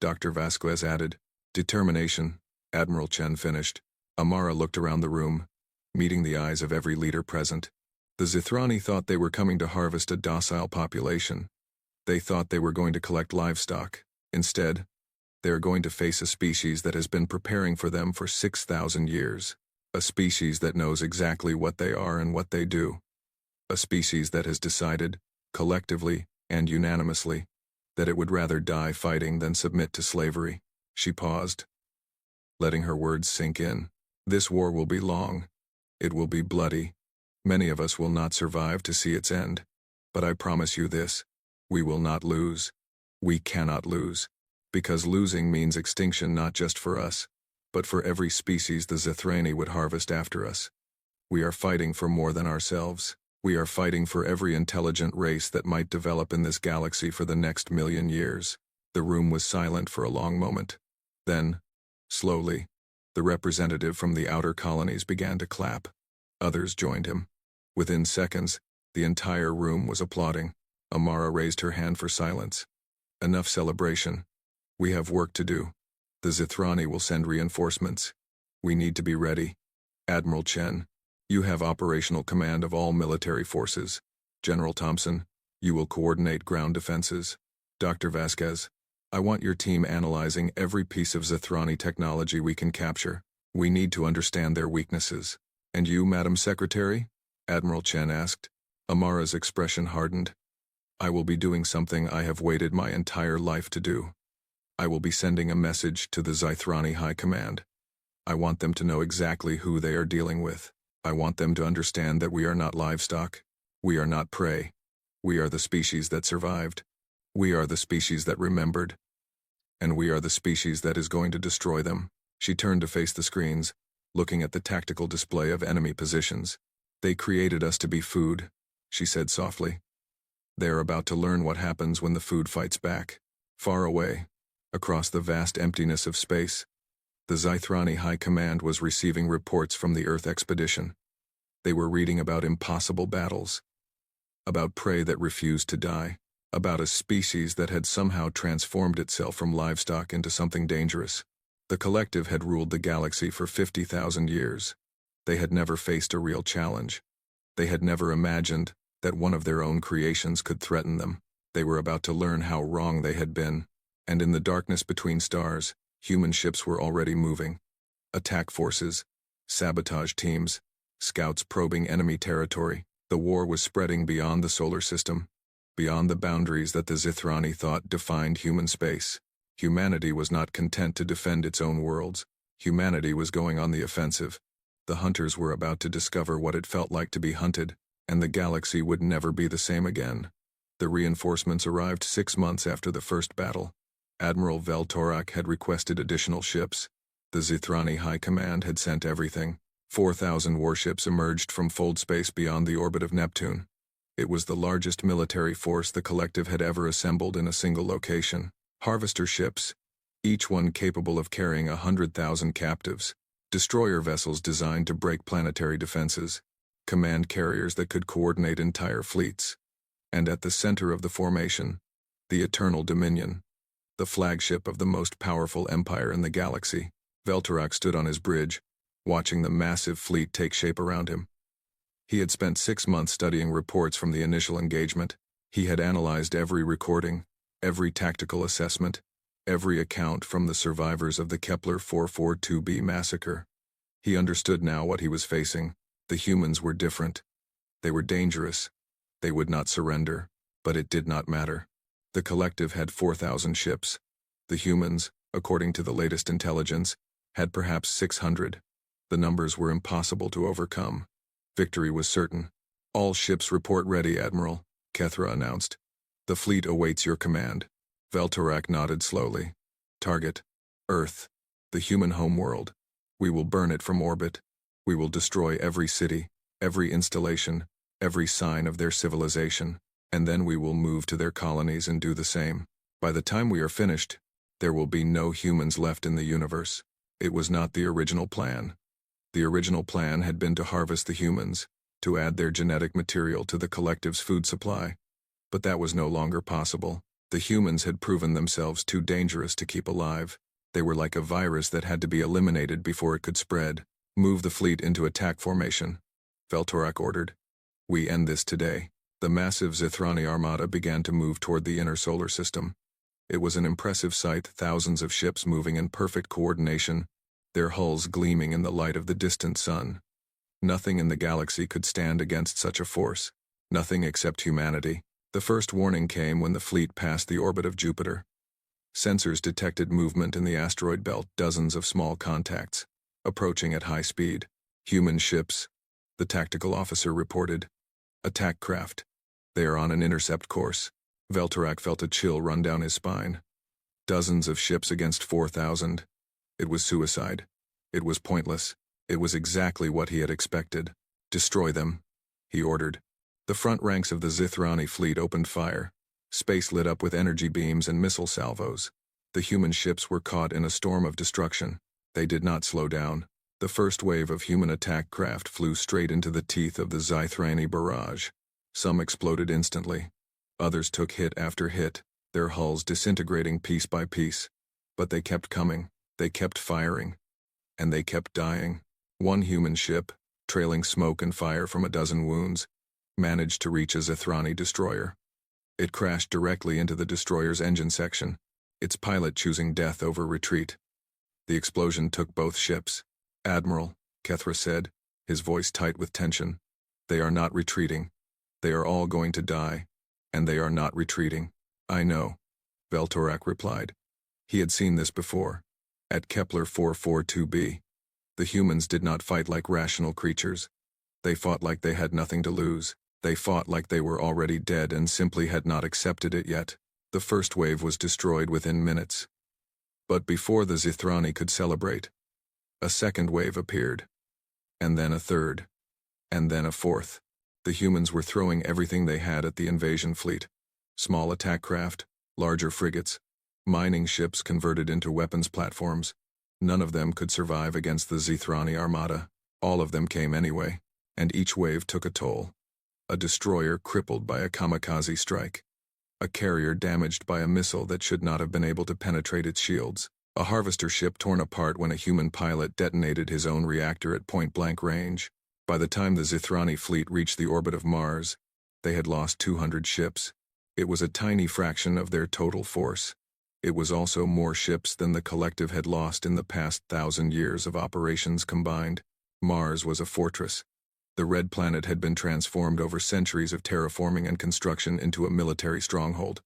Dr. Vasquez added. Determination, Admiral Chen finished. Amara looked around the room, meeting the eyes of every leader present. The Zithrani thought they were coming to harvest a docile population. They thought they were going to collect livestock. Instead, they are going to face a species that has been preparing for them for 6,000 years. A species that knows exactly what they are and what they do. A species that has decided, collectively and unanimously, that it would rather die fighting than submit to slavery. She paused, letting her words sink in. This war will be long. It will be bloody. Many of us will not survive to see its end. But I promise you this, we will not lose. We cannot lose. Because losing means extinction not just for us, but for every species the Zithrani would harvest after us. We are fighting for more than ourselves. We are fighting for every intelligent race that might develop in this galaxy for the next 1,000,000 years. The room was silent for a long moment. Then, slowly, the representative from the outer colonies began to clap. Others joined him. Within seconds, the entire room was applauding. Amara raised her hand for silence. Enough celebration. We have work to do. The Zithrani will send reinforcements. We need to be ready. Admiral Chen, you have operational command of all military forces. General Thompson, you will coordinate ground defenses. Dr. Vasquez, I want your team analyzing every piece of Zithrani technology we can capture. We need to understand their weaknesses. And you, Madam Secretary? Admiral Chen asked. Amara's expression hardened. I will be doing something I have waited my entire life to do. I will be sending a message to the Zithrani High Command. I want them to know exactly who they are dealing with. I want them to understand that we are not livestock. We are not prey. We are the species that survived. We are the species that remembered. And we are the species that is going to destroy them. She turned to face the screens, looking at the tactical display of enemy positions. They created us to be food, she said softly. They are about to learn what happens when the food fights back. Far away, across the vast emptiness of space, the Zithrani High Command was receiving reports from the Earth expedition. They were reading about impossible battles, about prey that refused to die, about a species that had somehow transformed itself from livestock into something dangerous. The collective had ruled the galaxy for 50,000 years. They had never faced a real challenge. They had never imagined that one of their own creations could threaten them. They were about to learn how wrong they had been. And in the darkness between stars, human ships were already moving. Attack forces, sabotage teams, scouts probing enemy territory. The war was spreading beyond the solar system, beyond the boundaries that the Zithrani thought defined human space. Humanity was not content to defend its own worlds. Humanity was going on the offensive. The hunters were about to discover what it felt like to be hunted, and the galaxy would never be the same again. The reinforcements arrived 6 months after the first battle. Admiral Veltorak had requested additional ships. The Zithrani High Command had sent everything. 4,000 warships emerged from fold space beyond the orbit of Neptune. It was the largest military force the collective had ever assembled in a single location. Harvester ships, each one capable of carrying 100,000 captives. Destroyer vessels designed to break planetary defenses. Command carriers that could coordinate entire fleets. And at the center of the formation, the Eternal Dominion, the flagship of the most powerful empire in the galaxy. Veltorak stood on his bridge, watching the massive fleet take shape around him. He had spent 6 months studying reports from the initial engagement. He had analyzed every recording, every tactical assessment, every account from the survivors of the Kepler 442b massacre. He understood now what he was facing. The humans were different. They were dangerous. They would not surrender, but it did not matter. The collective had 4,000 ships. The humans, according to the latest intelligence, had perhaps 600. The numbers were impossible to overcome. Victory was certain. All ships report ready, Admiral, Kethra announced. The fleet awaits your command. Veltorak nodded slowly. Target: Earth, the human homeworld. We will burn it from orbit. We will destroy every city, every installation, every sign of their civilization, and then we will move to their colonies and do the same. By the time we are finished, there will be no humans left in the universe. It was not the original plan. The original plan had been to harvest the humans, to add their genetic material to the collective's food supply. But that was no longer possible. The humans had proven themselves too dangerous to keep alive. They were like a virus that had to be eliminated before it could spread. Move the fleet into attack formation, Veltorak ordered. We end this today. The massive Zithrani armada began to move toward the inner solar system. It was an impressive sight, thousands of ships moving in perfect coordination, their hulls gleaming in the light of the distant sun. Nothing in the galaxy could stand against such a force. Nothing except humanity. The first warning came when the fleet passed the orbit of Jupiter. Sensors detected movement in the asteroid belt, dozens of small contacts, approaching at high speed. Human ships, the tactical officer reported. Attack craft. They are on an intercept course. Veltorak felt a chill run down his spine. Dozens of ships against 4,000. It was suicide. It was pointless. It was exactly what he had expected. Destroy them, he ordered. The front ranks of the Zithrani fleet opened fire. Space lit up with energy beams and missile salvos. The human ships were caught in a storm of destruction. They did not slow down. The first wave of human attack craft flew straight into the teeth of the Zithrani barrage. Some exploded instantly. Others took hit after hit, their hulls disintegrating piece by piece. But they kept coming. They kept firing. And they kept dying. One human ship, trailing smoke and fire from a dozen wounds, managed to reach a Zithrani destroyer. It crashed directly into the destroyer's engine section, its pilot choosing death over retreat. The explosion took both ships. Admiral, Kethra said, his voice tight with tension. They are not retreating. They are all going to die. And they are not retreating. I know, Veltorak replied. He had seen this before. At Kepler 442b. The humans did not fight like rational creatures. They fought like they had nothing to lose. They fought like they were already dead and simply had not accepted it yet. The first wave was destroyed within minutes. But before the Zithrani could celebrate, a second wave appeared. And then a third. And then a fourth. The humans were throwing everything they had at the invasion fleet. Small attack craft, larger frigates, mining ships converted into weapons platforms. None of them could survive against the Zithrani armada. All of them came anyway, and each wave took a toll. A destroyer crippled by a kamikaze strike. A carrier damaged by a missile that should not have been able to penetrate its shields. A harvester ship torn apart when a human pilot detonated his own reactor at point-blank range. By the time the Zithrani fleet reached the orbit of Mars, they had lost 200 ships. It was a tiny fraction of their total force. It was also more ships than the collective had lost in the past 1,000 years of operations combined. Mars was a fortress. The red planet had been transformed over centuries of terraforming and construction into a military stronghold.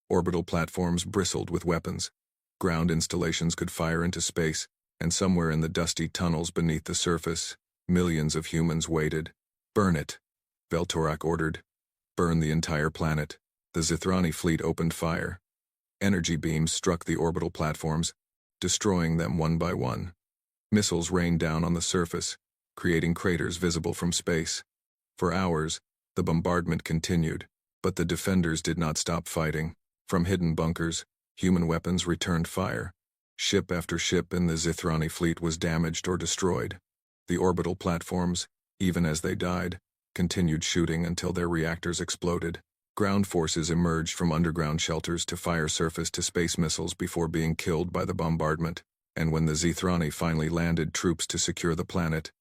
Orbital platforms bristled with weapons. Ground installations could fire into space, and somewhere in the dusty tunnels beneath the surface, millions of humans waited. Burn it, Veltorak ordered. Burn the entire planet. The Zithrani fleet opened fire. Energy beams struck the orbital platforms, destroying them one by one. Missiles rained down on the surface, creating craters visible from space. For hours, the bombardment continued, but the defenders did not stop fighting. From hidden bunkers, human weapons returned fire. Ship after ship in the Zithrani fleet was damaged or destroyed. The orbital platforms, even as they died, continued shooting until their reactors exploded. Ground forces emerged from underground shelters to fire surface to space missiles before being killed by the bombardment. And when the Zithrani finally landed troops to secure the planet,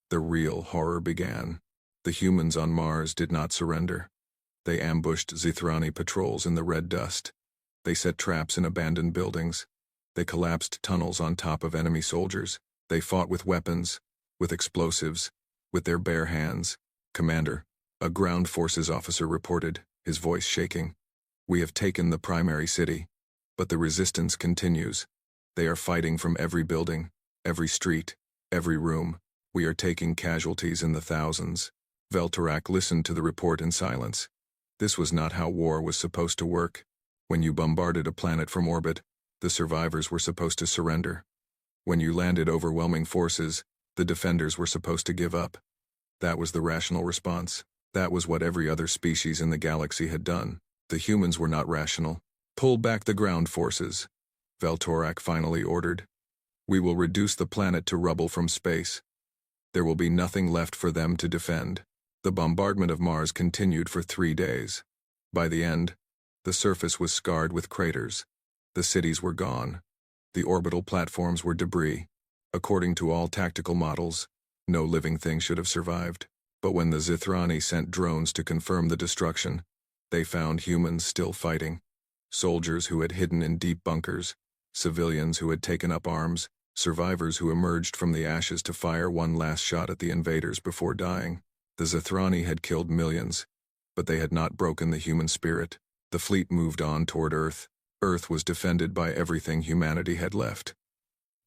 the real horror began. The humans on Mars did not surrender. They ambushed Zithrani patrols in the red dust. They set traps in abandoned buildings. They collapsed tunnels on top of enemy soldiers. They fought with weapons, with explosives, with their bare hands. Commander, a ground forces officer reported, his voice shaking. We have taken the primary city, but the resistance continues. They are fighting from every building, every street, every room. We are taking casualties in the thousands. Veltorak listened to the report in silence. This was not how war was supposed to work. When you bombarded a planet from orbit, the survivors were supposed to surrender. When you landed overwhelming forces, the defenders were supposed to give up. That was the rational response. That was what every other species in the galaxy had done. The humans were not rational. Pull back the ground forces, Veltorak finally ordered. We will reduce the planet to rubble from space. There will be nothing left for them to defend. The bombardment of Mars continued for 3 days. By the end, the surface was scarred with craters. The cities were gone. The orbital platforms were debris. According to all tactical models, no living thing should have survived. But when the Zithrani sent drones to confirm the destruction, they found humans still fighting. Soldiers who had hidden in deep bunkers, civilians who had taken up arms, survivors who emerged from the ashes to fire one last shot at the invaders before dying. The Zithrani had killed millions, but they had not broken the human spirit. The fleet moved on toward Earth. Earth was defended by everything humanity had left.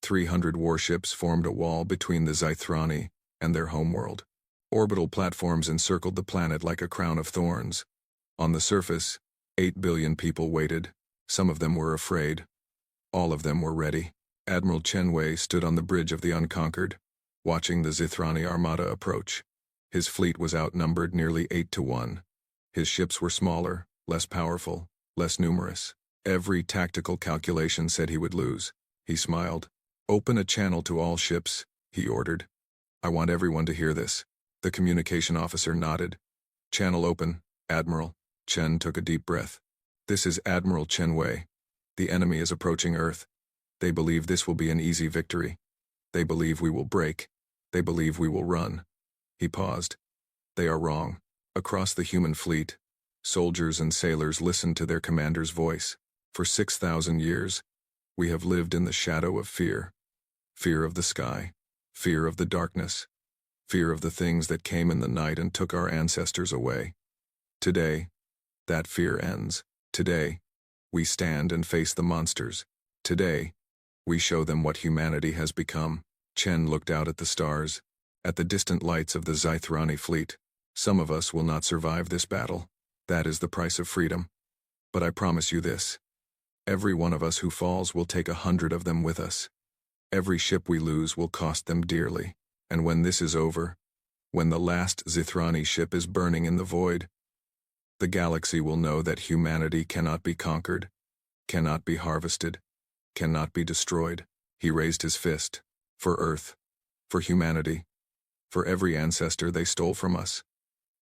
300 warships formed a wall between the Zithrani and their homeworld. Orbital platforms encircled the planet like a crown of thorns. On the surface, 8 billion people waited. Some of them were afraid. All of them were ready. Admiral Chenwei stood on the bridge of the Unconquered, watching the Zithrani armada approach. His fleet was outnumbered nearly 8-1. His ships were smaller, less powerful, less numerous. Every tactical calculation said he would lose. He smiled. "Open a channel to all ships," he ordered. "I want everyone to hear this." The communication officer nodded. "Channel open, Admiral." Chen took a deep breath. "This is Admiral Chenwei. The enemy is approaching Earth. They believe this will be an easy victory. They believe we will break. They believe we will run." He paused. "They are wrong." Across the human fleet, soldiers and sailors listened to their commander's voice. For 6,000 years, we have lived in the shadow of fear. Fear of the sky. Fear of the darkness. Fear of the things that came in the night and took our ancestors away. Today, that fear ends. Today, we stand and face the monsters. Today, we show them what humanity has become. Chen looked out at the stars, at the distant lights of the Zithrani fleet. "Some of us will not survive this battle. That is the price of freedom. But I promise you this. Every one of us who falls will take 100 of them with us. Every ship we lose will cost them dearly. And when this is over, when the last Zithrani ship is burning in the void, the galaxy will know that humanity cannot be conquered, cannot be harvested, cannot be destroyed." He raised his fist. "For Earth, for humanity, for every ancestor they stole from us.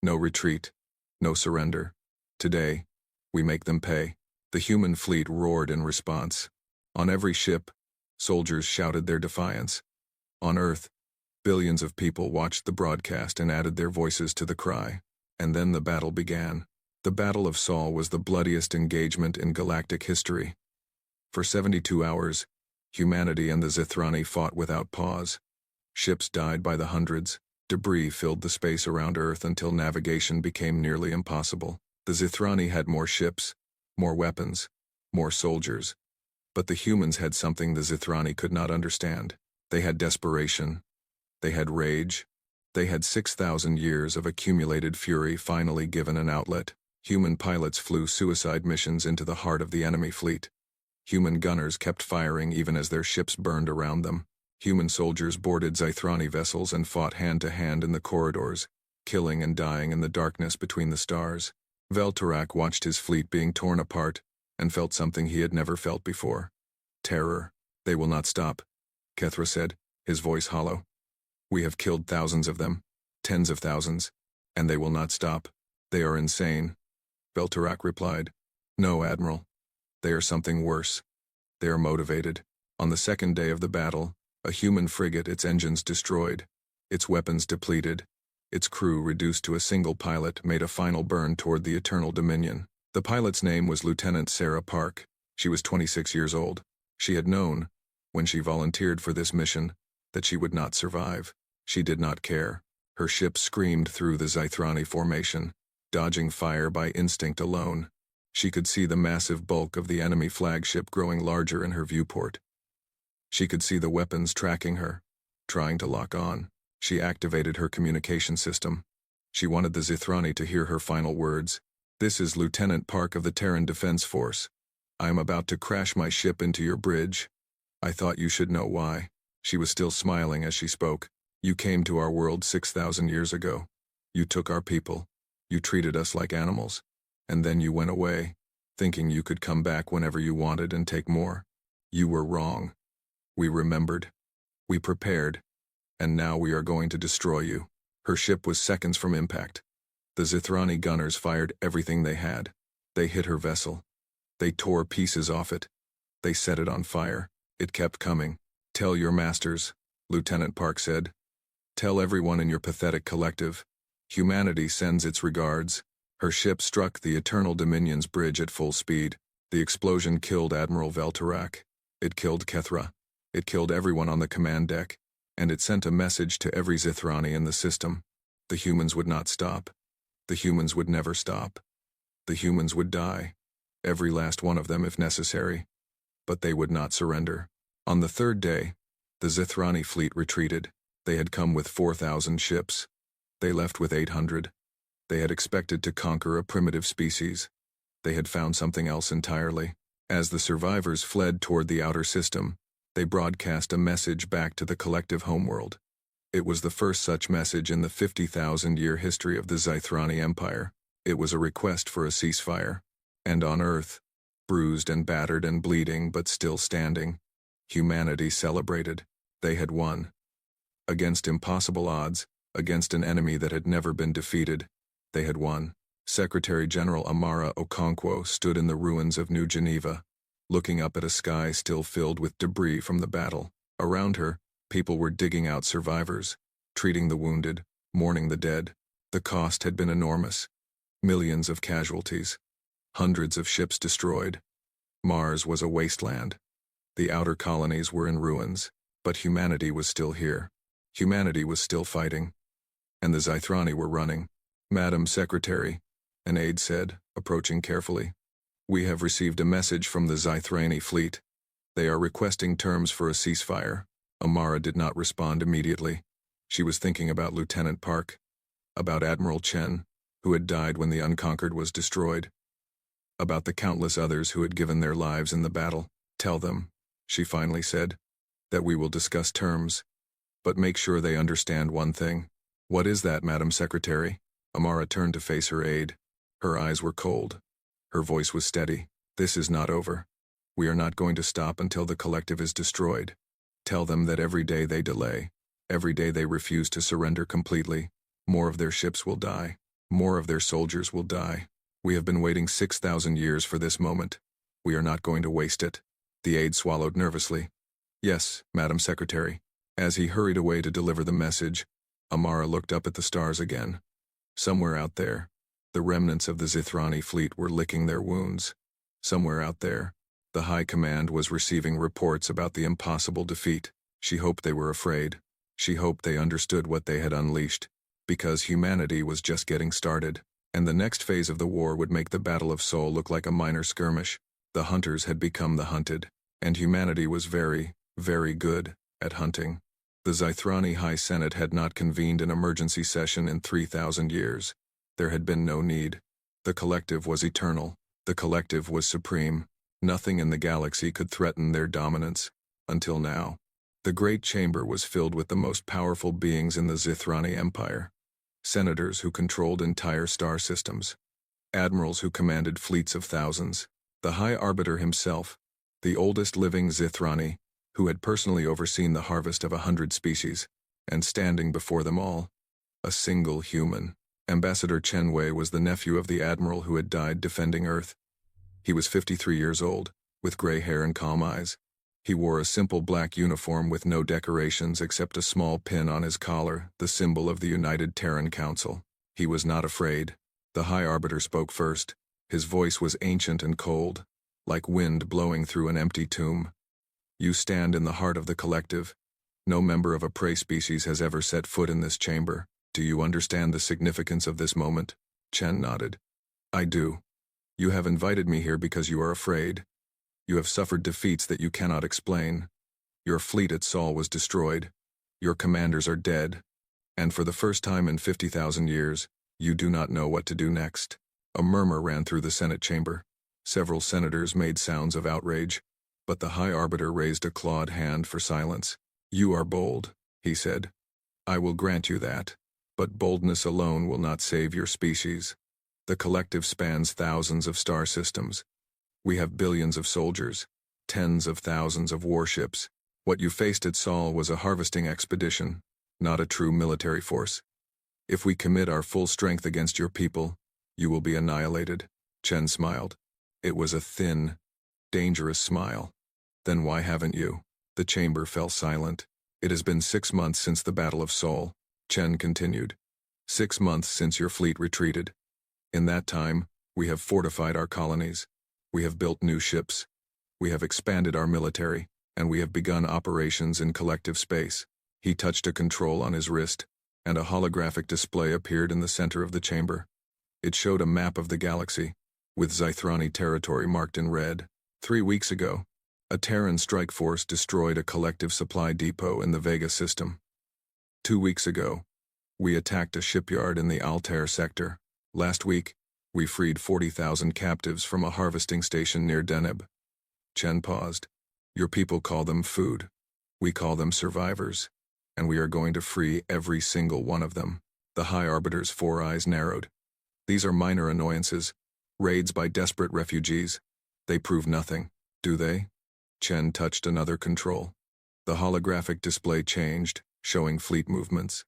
No retreat, no surrender. Today, we make them pay." The human fleet roared in response. On every ship, soldiers shouted their defiance. On Earth, billions of people watched the broadcast and added their voices to the cry. And then the battle began. The Battle of Sol was the bloodiest engagement in galactic history. For 72 hours, humanity and the Zithrani fought without pause. Ships died by the hundreds. Debris filled the space around Earth until navigation became nearly impossible. The Zithrani had more ships, more weapons, more soldiers. But the humans had something the Zithrani could not understand. They had desperation. They had rage. They had 6,000 years of accumulated fury finally given an outlet. Human pilots flew suicide missions into the heart of the enemy fleet. Human gunners kept firing even as their ships burned around them. Human soldiers boarded Zithrani vessels and fought hand-to-hand in the corridors, killing and dying in the darkness between the stars. Veltorak watched his fleet being torn apart and felt something he had never felt before. Terror. "They will not stop," Kethra said, his voice hollow. "We have killed thousands of them, tens of thousands, and they will not stop. They are insane." Veltorak replied, "No, Admiral. They are something worse. They are motivated." On the second day of the battle, a human frigate, its engines destroyed, its weapons depleted, its crew reduced to a single pilot, made a final burn toward the Eternal Dominion. The pilot's name was Lieutenant Sarah Park. She was 26 years old. She had known, when she volunteered for this mission, that she would not survive. She did not care. Her ship screamed through the Zithrani formation, dodging fire by instinct alone. She could see the massive bulk of the enemy flagship growing larger in her viewport. She could see the weapons tracking her, trying to lock on. She activated her communication system. She wanted the Zithrani to hear her final words. This is Lieutenant Park of the Terran Defense Force. I am about to crash my ship into your bridge. I thought you should know why." She was still smiling as she spoke. "You came to our world 6,000 years ago. You took our people. You treated us like animals. And then you went away, thinking you could come back whenever you wanted and take more. You were wrong. We remembered. We prepared. And now we are going to destroy you." Her ship was seconds from impact. The Zithrani gunners fired everything they had. They hit her vessel. They tore pieces off it. They set it on fire. It kept coming. "Tell your masters," Lieutenant Park said. "Tell everyone in your pathetic collective. Humanity sends its regards." Her ship struck the Eternal Dominion's bridge at full speed. The explosion killed Admiral Veltarak. It killed Kethra. It killed everyone on the command deck. And it sent a message to every Zithrani in the system. The humans would not stop. The humans would never stop. The humans would die. Every last one of them if necessary. But they would not surrender. On the third day, the Zithrani fleet retreated. They had come with 4,000 ships. They left with 800. They had expected to conquer a primitive species. They had found something else entirely. As the survivors fled toward the outer system, they broadcast a message back to the collective homeworld. It was the first such message in the 50,000-year history of the Zithrani Empire. It was a request for a ceasefire. And on Earth, bruised and battered and bleeding but still standing, humanity celebrated. They had won. Against impossible odds, against an enemy that had never been defeated, they had won. Secretary General Amara Okonkwo stood in the ruins of New Geneva, looking up at a sky still filled with debris from the battle. Around her, people were digging out survivors, treating the wounded, mourning the dead. The cost had been enormous. Millions of casualties. Hundreds of ships destroyed. Mars was a wasteland. The outer colonies were in ruins, but humanity was still here. Humanity was still fighting. And the Zithrani were running. "Madam Secretary," an aide said, approaching carefully. "We have received a message from the Zithrani fleet. They are requesting terms for a ceasefire." Amara did not respond immediately. She was thinking about Lieutenant Park, about Admiral Chen, who had died when the Unconquered was destroyed, about the countless others who had given their lives in the battle. "Tell them," she finally said, "that we will discuss terms. But make sure they understand one thing." "What is that, Madam Secretary?" Amara turned to face her aide. Her eyes were cold. Her voice was steady. "This is not over. We are not going to stop until the collective is destroyed. Tell them that every day they delay, every day they refuse to surrender completely, more of their ships will die. More of their soldiers will die. We have been waiting 6,000 years for this moment. We are not going to waste it." The aide swallowed nervously. "Yes, Madam Secretary." As he hurried away to deliver the message, Amara looked up at the stars again. Somewhere out there, the remnants of the Zithrani fleet were licking their wounds. Somewhere out there, the High Command was receiving reports about the impossible defeat. She hoped they were afraid. She hoped they understood what they had unleashed, because humanity was just getting started, and the next phase of the war would make the Battle of Seoul look like a minor skirmish. The hunters had become the hunted, and humanity was very, very good at hunting. The Zithrani High Senate had not convened an emergency session in 3,000 years. There had been no need. The collective was eternal. The collective was supreme. Nothing in the galaxy could threaten their dominance. Until now. The Great Chamber was filled with the most powerful beings in the Zithrani Empire. Senators who controlled entire star systems. Admirals who commanded fleets of thousands. The High Arbiter himself, the oldest living Zithrani, who had personally overseen the harvest of 100 species, and standing before them all, a single human. Ambassador Chen Wei was the nephew of the admiral who had died defending Earth. He was 53 years old, with gray hair and calm eyes. He wore a simple black uniform with no decorations except a small pin on his collar, the symbol of the United Terran Council. He was not afraid. The High Arbiter spoke first. His voice was ancient and cold, like wind blowing through an empty tomb. "You stand in the heart of the collective. No member of a prey species has ever set foot in this chamber. Do you understand the significance of this moment?" Chen nodded. "I do. You have invited me here because you are afraid. You have suffered defeats that you cannot explain. Your fleet at Seoul was destroyed. Your commanders are dead. And for the first time in 50,000 years, you do not know what to do next. A murmur ran through the Senate chamber. Several senators made sounds of outrage, but the High Arbiter raised a clawed hand for silence. "You are bold," he said. "I will grant you that. But boldness alone will not save your species. The collective spans thousands of star systems. We have billions of soldiers, tens of thousands of warships. What you faced at Sol was a harvesting expedition, not a true military force. If we commit our full strength against your people, you will be annihilated." Chen smiled. It was a thin, dangerous smile. "Then why haven't you?" The chamber fell silent. "It has been 6 months since the Battle of Sol," Chen continued. 6 months since your fleet retreated. In that time, we have fortified our colonies. We have built new ships. We have expanded our military, and we have begun operations in collective space." He touched a control on his wrist, and a holographic display appeared in the center of the chamber. It showed a map of the galaxy, with Zythrani territory marked in red. 3 weeks ago, a Terran strike force destroyed a collective supply depot in the Vega system. 2 weeks ago, we attacked a shipyard in the Altair sector. Last week, we freed 40,000 captives from a harvesting station near Deneb. Chen paused. "Your people call them food. We call them survivors. And we are going to free every single one of them." The High Arbiter's 4 eyes narrowed. "These are minor annoyances, raids by desperate refugees. They prove nothing, do they?" Chen touched another control. The holographic display changed, showing fleet movements.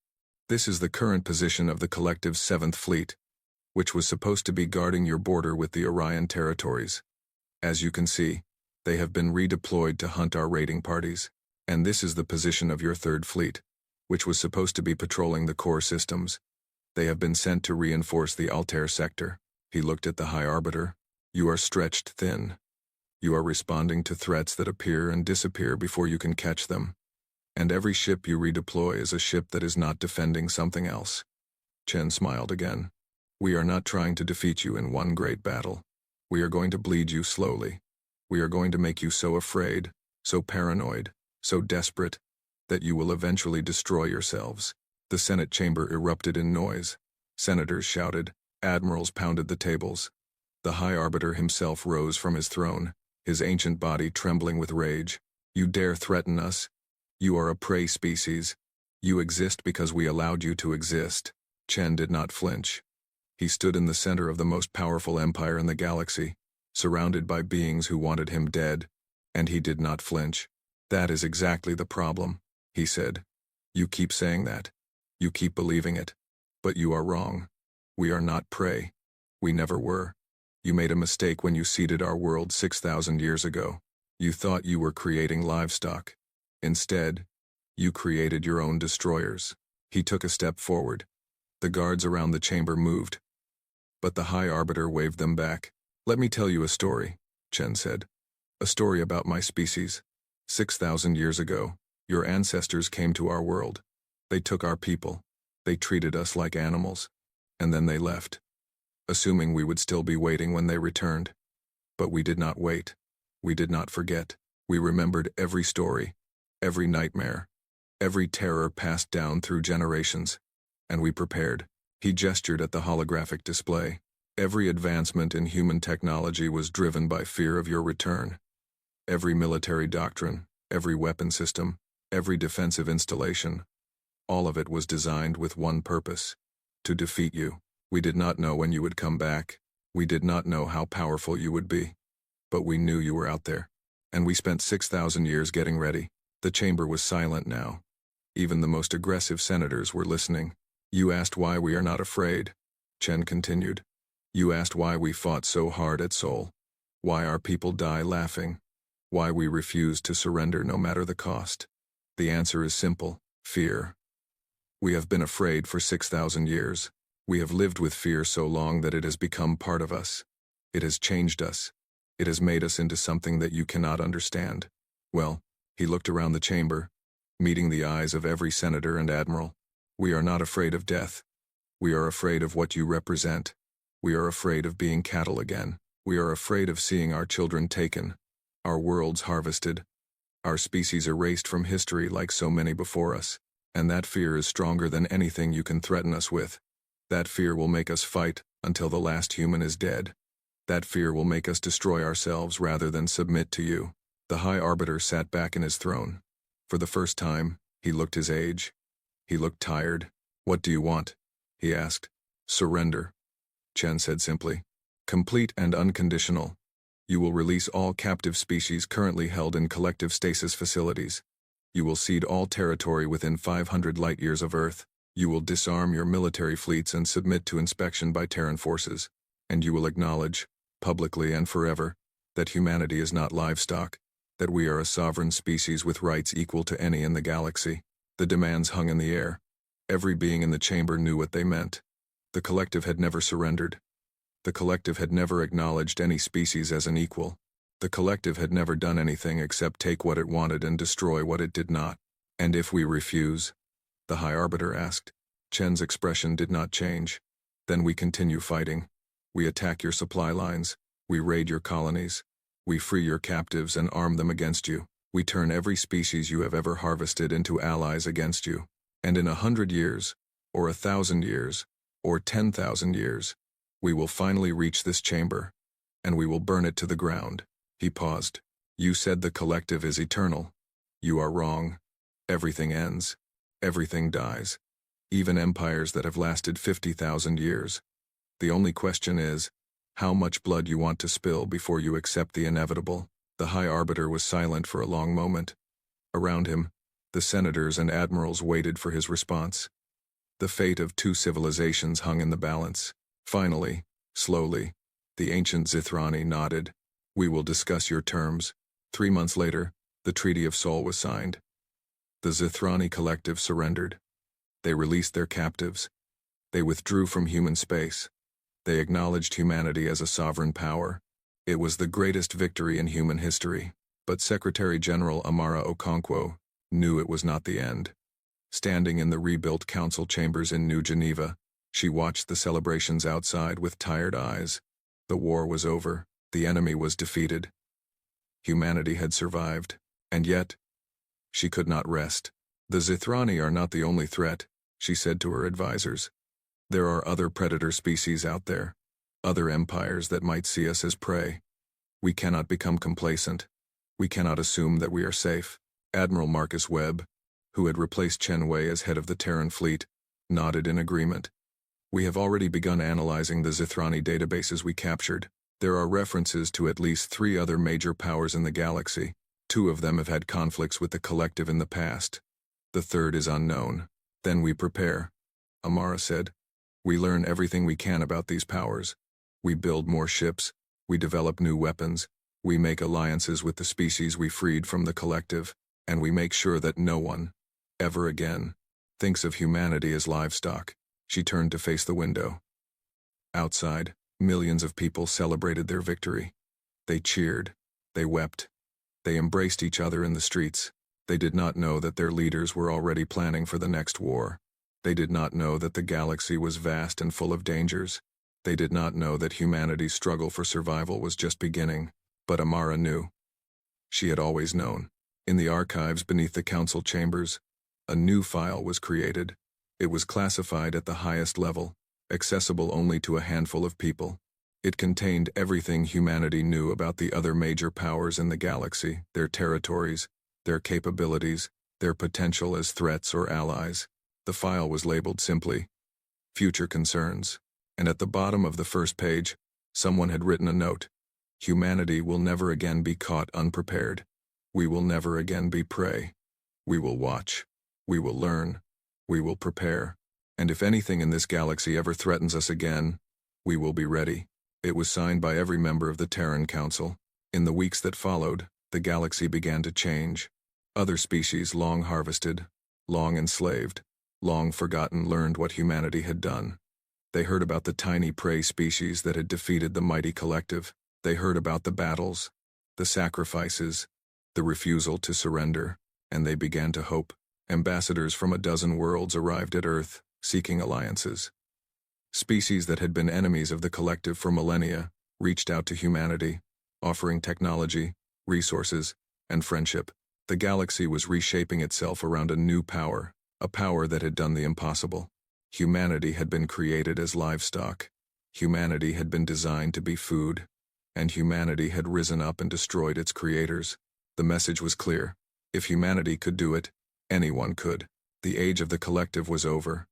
"This is the current position of the collective's 7th Fleet, which was supposed to be guarding your border with the Orion territories. As you can see, they have been redeployed to hunt our raiding parties. And this is the position of your 3rd Fleet, which was supposed to be patrolling the core systems. They have been sent to reinforce the Altair sector." He looked at the High Arbiter. "You are stretched thin. You are responding to threats that appear and disappear before you can catch them. And every ship you redeploy is a ship that is not defending something else." Chen smiled again. "We are not trying to defeat you in one great battle. We are going to bleed you slowly. We are going to make you so afraid, so paranoid, so desperate, that you will eventually destroy yourselves." The Senate chamber erupted in noise. Senators shouted. Admirals pounded the tables. The High Arbiter himself rose from his throne, his ancient body trembling with rage. "You dare threaten us? You are a prey species. You exist because we allowed you to exist." Chen did not flinch. He stood in the center of the most powerful empire in the galaxy, surrounded by beings who wanted him dead, and he did not flinch. "That is exactly the problem," he said. "You keep saying that. You keep believing it. But you are wrong. We are not prey. We never were. You made a mistake when you seeded our world 6,000 years ago. You thought you were creating livestock. Instead, you created your own destroyers." He took a step forward. The guards around the chamber moved, but the High Arbiter waved them back. "Let me tell you a story," Chen said. "A story about my species. 6,000 years ago, your ancestors came to our world. They took our people. They treated us like animals. And then they left, assuming we would still be waiting when they returned. But we did not wait. We did not forget. We remembered every story, every nightmare, every terror passed down through generations. And we prepared." He gestured at the holographic display. "Every advancement in human technology was driven by fear of your return. Every military doctrine, every weapon system, every defensive installation, all of it was designed with one purpose: to defeat you. We did not know when you would come back. We did not know how powerful you would be. But we knew you were out there. And we spent 6,000 years getting ready." The chamber was silent now. Even the most aggressive senators were listening. "You asked why we are not afraid," Chen continued. "You asked why we fought so hard at Sol. Why our people die laughing. Why we refuse to surrender no matter the cost. The answer is simple: fear. We have been afraid for 6,000 years. We have lived with fear so long that it has become part of us. It has changed us. It has made us into something that you cannot understand." Well, he looked around the chamber, meeting the eyes of every senator and admiral. "We are not afraid of death. We are afraid of what you represent. We are afraid of being cattle again. We are afraid of seeing our children taken, our worlds harvested, our species erased from history like so many before us. And that fear is stronger than anything you can threaten us with. That fear will make us fight until the last human is dead. That fear will make us destroy ourselves rather than submit to you." The High Arbiter sat back in his throne. For the first time, he looked his age. He looked tired. "What do you want?" he asked. "Surrender," Chen said simply. "Complete and unconditional. You will release all captive species currently held in collective stasis facilities. You will cede all territory within 500 light-years of Earth. You will disarm your military fleets and submit to inspection by Terran forces. And you will acknowledge, publicly and forever, that humanity is not livestock, that we are a sovereign species with rights equal to any in the galaxy." The demands hung in the air. Every being in the chamber knew what they meant. The collective had never surrendered. The collective had never acknowledged any species as an equal. The collective had never done anything except take what it wanted and destroy what it did not. "And if we refuse?" the High Arbiter asked. Chen's expression did not change. "Then we continue fighting. We attack your supply lines. We raid your colonies. We free your captives and arm them against you. We turn every species you have ever harvested into allies against you. And in 100 years, or 1,000 years, or 10,000 years, we will finally reach this chamber, and we will burn it to the ground." He paused. "You said the collective is eternal. You are wrong. Everything ends. Everything dies. Even empires that have lasted 50,000 years. The only question is, how much blood you want to spill before you accept the inevitable." The High Arbiter was silent for a long moment. Around him, the senators and admirals waited for his response. The fate of two civilizations hung in the balance. Finally, slowly, the ancient Zithrani nodded. "We will discuss your terms." 3 months later, the Treaty of Sol was signed. The Zithrani collective surrendered. They released their captives. They withdrew from human space. They acknowledged humanity as a sovereign power. It was the greatest victory in human history. But Secretary General Amara Okonkwo knew it was not the end. Standing in the rebuilt council chambers in New Geneva, she watched the celebrations outside with tired eyes. The war was over. The enemy was defeated. Humanity had survived. And yet, she could not rest. "The Zithrani are not the only threat," she said to her advisors. "There are other predator species out there, other empires that might see us as prey. We cannot become complacent. We cannot assume that we are safe." Admiral Marcus Webb, who had replaced Chen Wei as head of the Terran fleet, nodded in agreement. "We have already begun analyzing the Zithrani databases we captured. There are references to at least 3 other major powers in the galaxy. 2 of them have had conflicts with the collective in the past. The third is unknown." "Then we prepare," Amara said. "We learn everything we can about these powers. We build more ships. We develop new weapons. We make alliances with the species we freed from the collective. And we make sure that no one, ever again, thinks of humanity as livestock." She turned to face the window. Outside, millions of people celebrated their victory. They cheered. They wept. They embraced each other in the streets. They did not know that their leaders were already planning for the next war. They did not know that the galaxy was vast and full of dangers. They did not know that humanity's struggle for survival was just beginning. But Amara knew. She had always known. In the archives beneath the council chambers, a new file was created. It was classified at the highest level, accessible only to a handful of people. It contained everything humanity knew about the other major powers in the galaxy, their territories, their capabilities, their potential as threats or allies. The file was labeled simply, "Future Concerns," and at the bottom of the first page, someone had written a note. "Humanity will never again be caught unprepared. We will never again be prey. We will watch. We will learn. We will prepare. And if anything in this galaxy ever threatens us again, we will be ready." It was signed by every member of the Terran Council. In the weeks that followed, the galaxy began to change. Other species long harvested, long enslaved, long forgotten learned what humanity had done. They heard about the tiny prey species that had defeated the mighty collective. They heard about the battles, the sacrifices, the refusal to surrender, and they began to hope. Ambassadors from a dozen worlds arrived at Earth, seeking alliances. Species that had been enemies of the collective for millennia reached out to humanity, offering technology, resources, and friendship. The galaxy was reshaping itself around a new power, a power that had done the impossible. Humanity had been created as livestock. Humanity had been designed to be food, and humanity had risen up and destroyed its creators. The message was clear. If humanity could do it, anyone could. The age of the collective was over.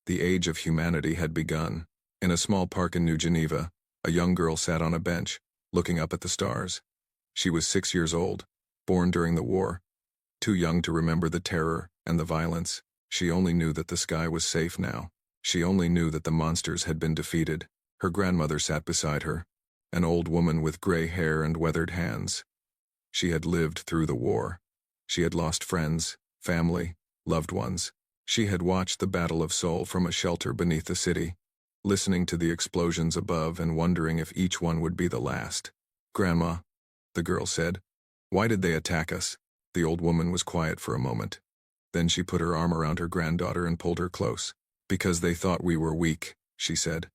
The age of humanity had begun. In a small park in New Geneva, a young girl sat on a bench, looking up at the stars. She was 6 years old, born during the war, too young to remember the terror and the violence. She only knew that the sky was safe now. She only knew that the monsters had been defeated. Her grandmother sat beside her, an old woman with gray hair and weathered hands. She had lived through the war. She had lost friends, family, loved ones. She had watched the Battle of Seoul from a shelter beneath the city, listening to the explosions above and wondering if each one would be the last. "Grandma," the girl said, "why did they attack us?" The old woman was quiet for a moment. Then she put her arm around her granddaughter and pulled her close. "Because they thought we were weak," she said.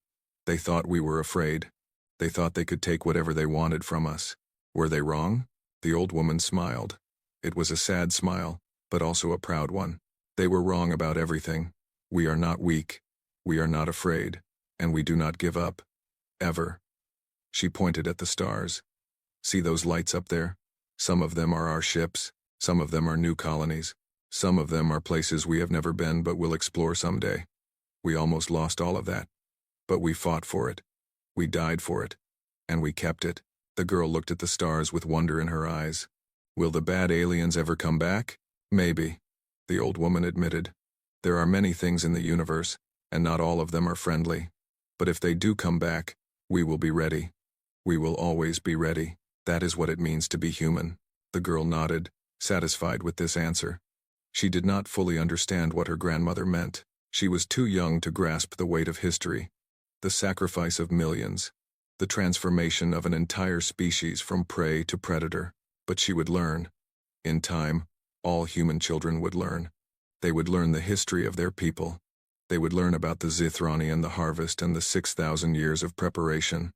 "They thought we were afraid. They thought they could take whatever they wanted from us. Were they wrong?" The old woman smiled. It was a sad smile, but also a proud one. "They were wrong about everything. We are not weak. We are not afraid. And we do not give up. Ever." She pointed at the stars. "See those lights up there? Some of them are our ships. Some of them are new colonies. Some of them are places we have never been but will explore someday. We almost lost all of that. But we fought for it. We died for it. And we kept it." The girl looked at the stars with wonder in her eyes. "Will the bad aliens ever come back?" "Maybe," the old woman admitted. "There are many things in the universe, and not all of them are friendly. But if they do come back, we will be ready. We will always be ready. That is what it means to be human." The girl nodded, satisfied with this answer. She did not fully understand what her grandmother meant. She was too young to grasp the weight of history, the sacrifice of millions, the transformation of an entire species from prey to predator. But she would learn. In time, all human children would learn. They would learn the history of their people. They would learn about the Zithrani and the harvest and the 6,000 years of preparation.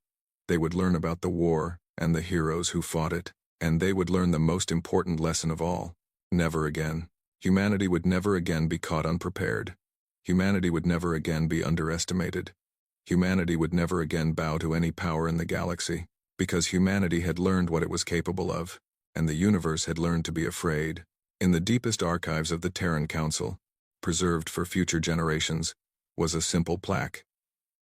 They would learn about the war and the heroes who fought it. And they would learn the most important lesson of all. Never again. Humanity would never again be caught unprepared. Humanity would never again be underestimated. Humanity would never again bow to any power in the galaxy, because humanity had learned what it was capable of, and the universe had learned to be afraid. In the deepest archives of the Terran Council, preserved for future generations, was a simple plaque.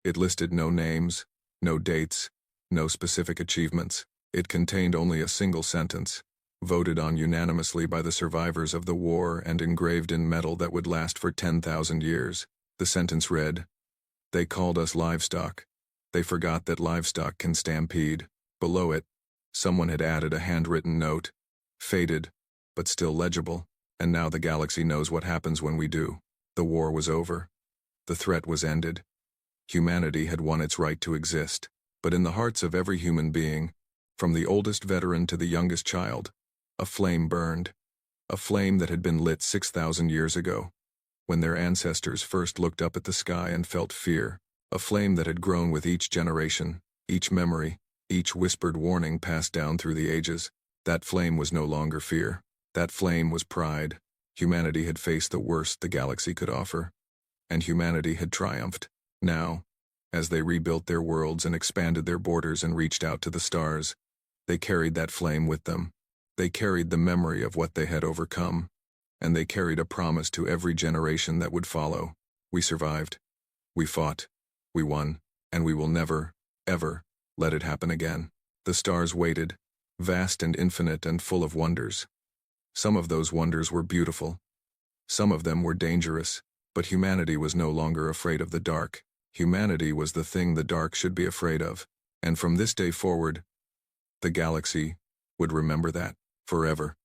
It listed no names, no dates, no specific achievements. It contained only a single sentence, voted on unanimously by the survivors of the war and engraved in metal that would last for 10,000 years. The sentence read, "They called us livestock. They forgot that livestock can stampede." Below it, someone had added a handwritten note, faded, but still legible. "And now the galaxy knows what happens when we do." The war was over. The threat was ended. Humanity had won its right to exist. But in the hearts of every human being, from the oldest veteran to the youngest child, a flame burned. A flame that had been lit 6,000 years ago, when their ancestors first looked up at the sky and felt fear. A flame that had grown with each generation, each memory, each whispered warning passed down through the ages. That flame was no longer fear. That flame was pride. Humanity had faced the worst the galaxy could offer, and humanity had triumphed. Now, as they rebuilt their worlds and expanded their borders and reached out to the stars, they carried that flame with them. They carried the memory of what they had overcome, and they carried a promise to every generation that would follow. We survived. We fought. We won. And we will never, ever, let it happen again. The stars waited, vast and infinite and full of wonders. Some of those wonders were beautiful. Some of them were dangerous, but humanity was no longer afraid of the dark. Humanity was the thing the dark should be afraid of. And from this day forward, the galaxy would remember that forever.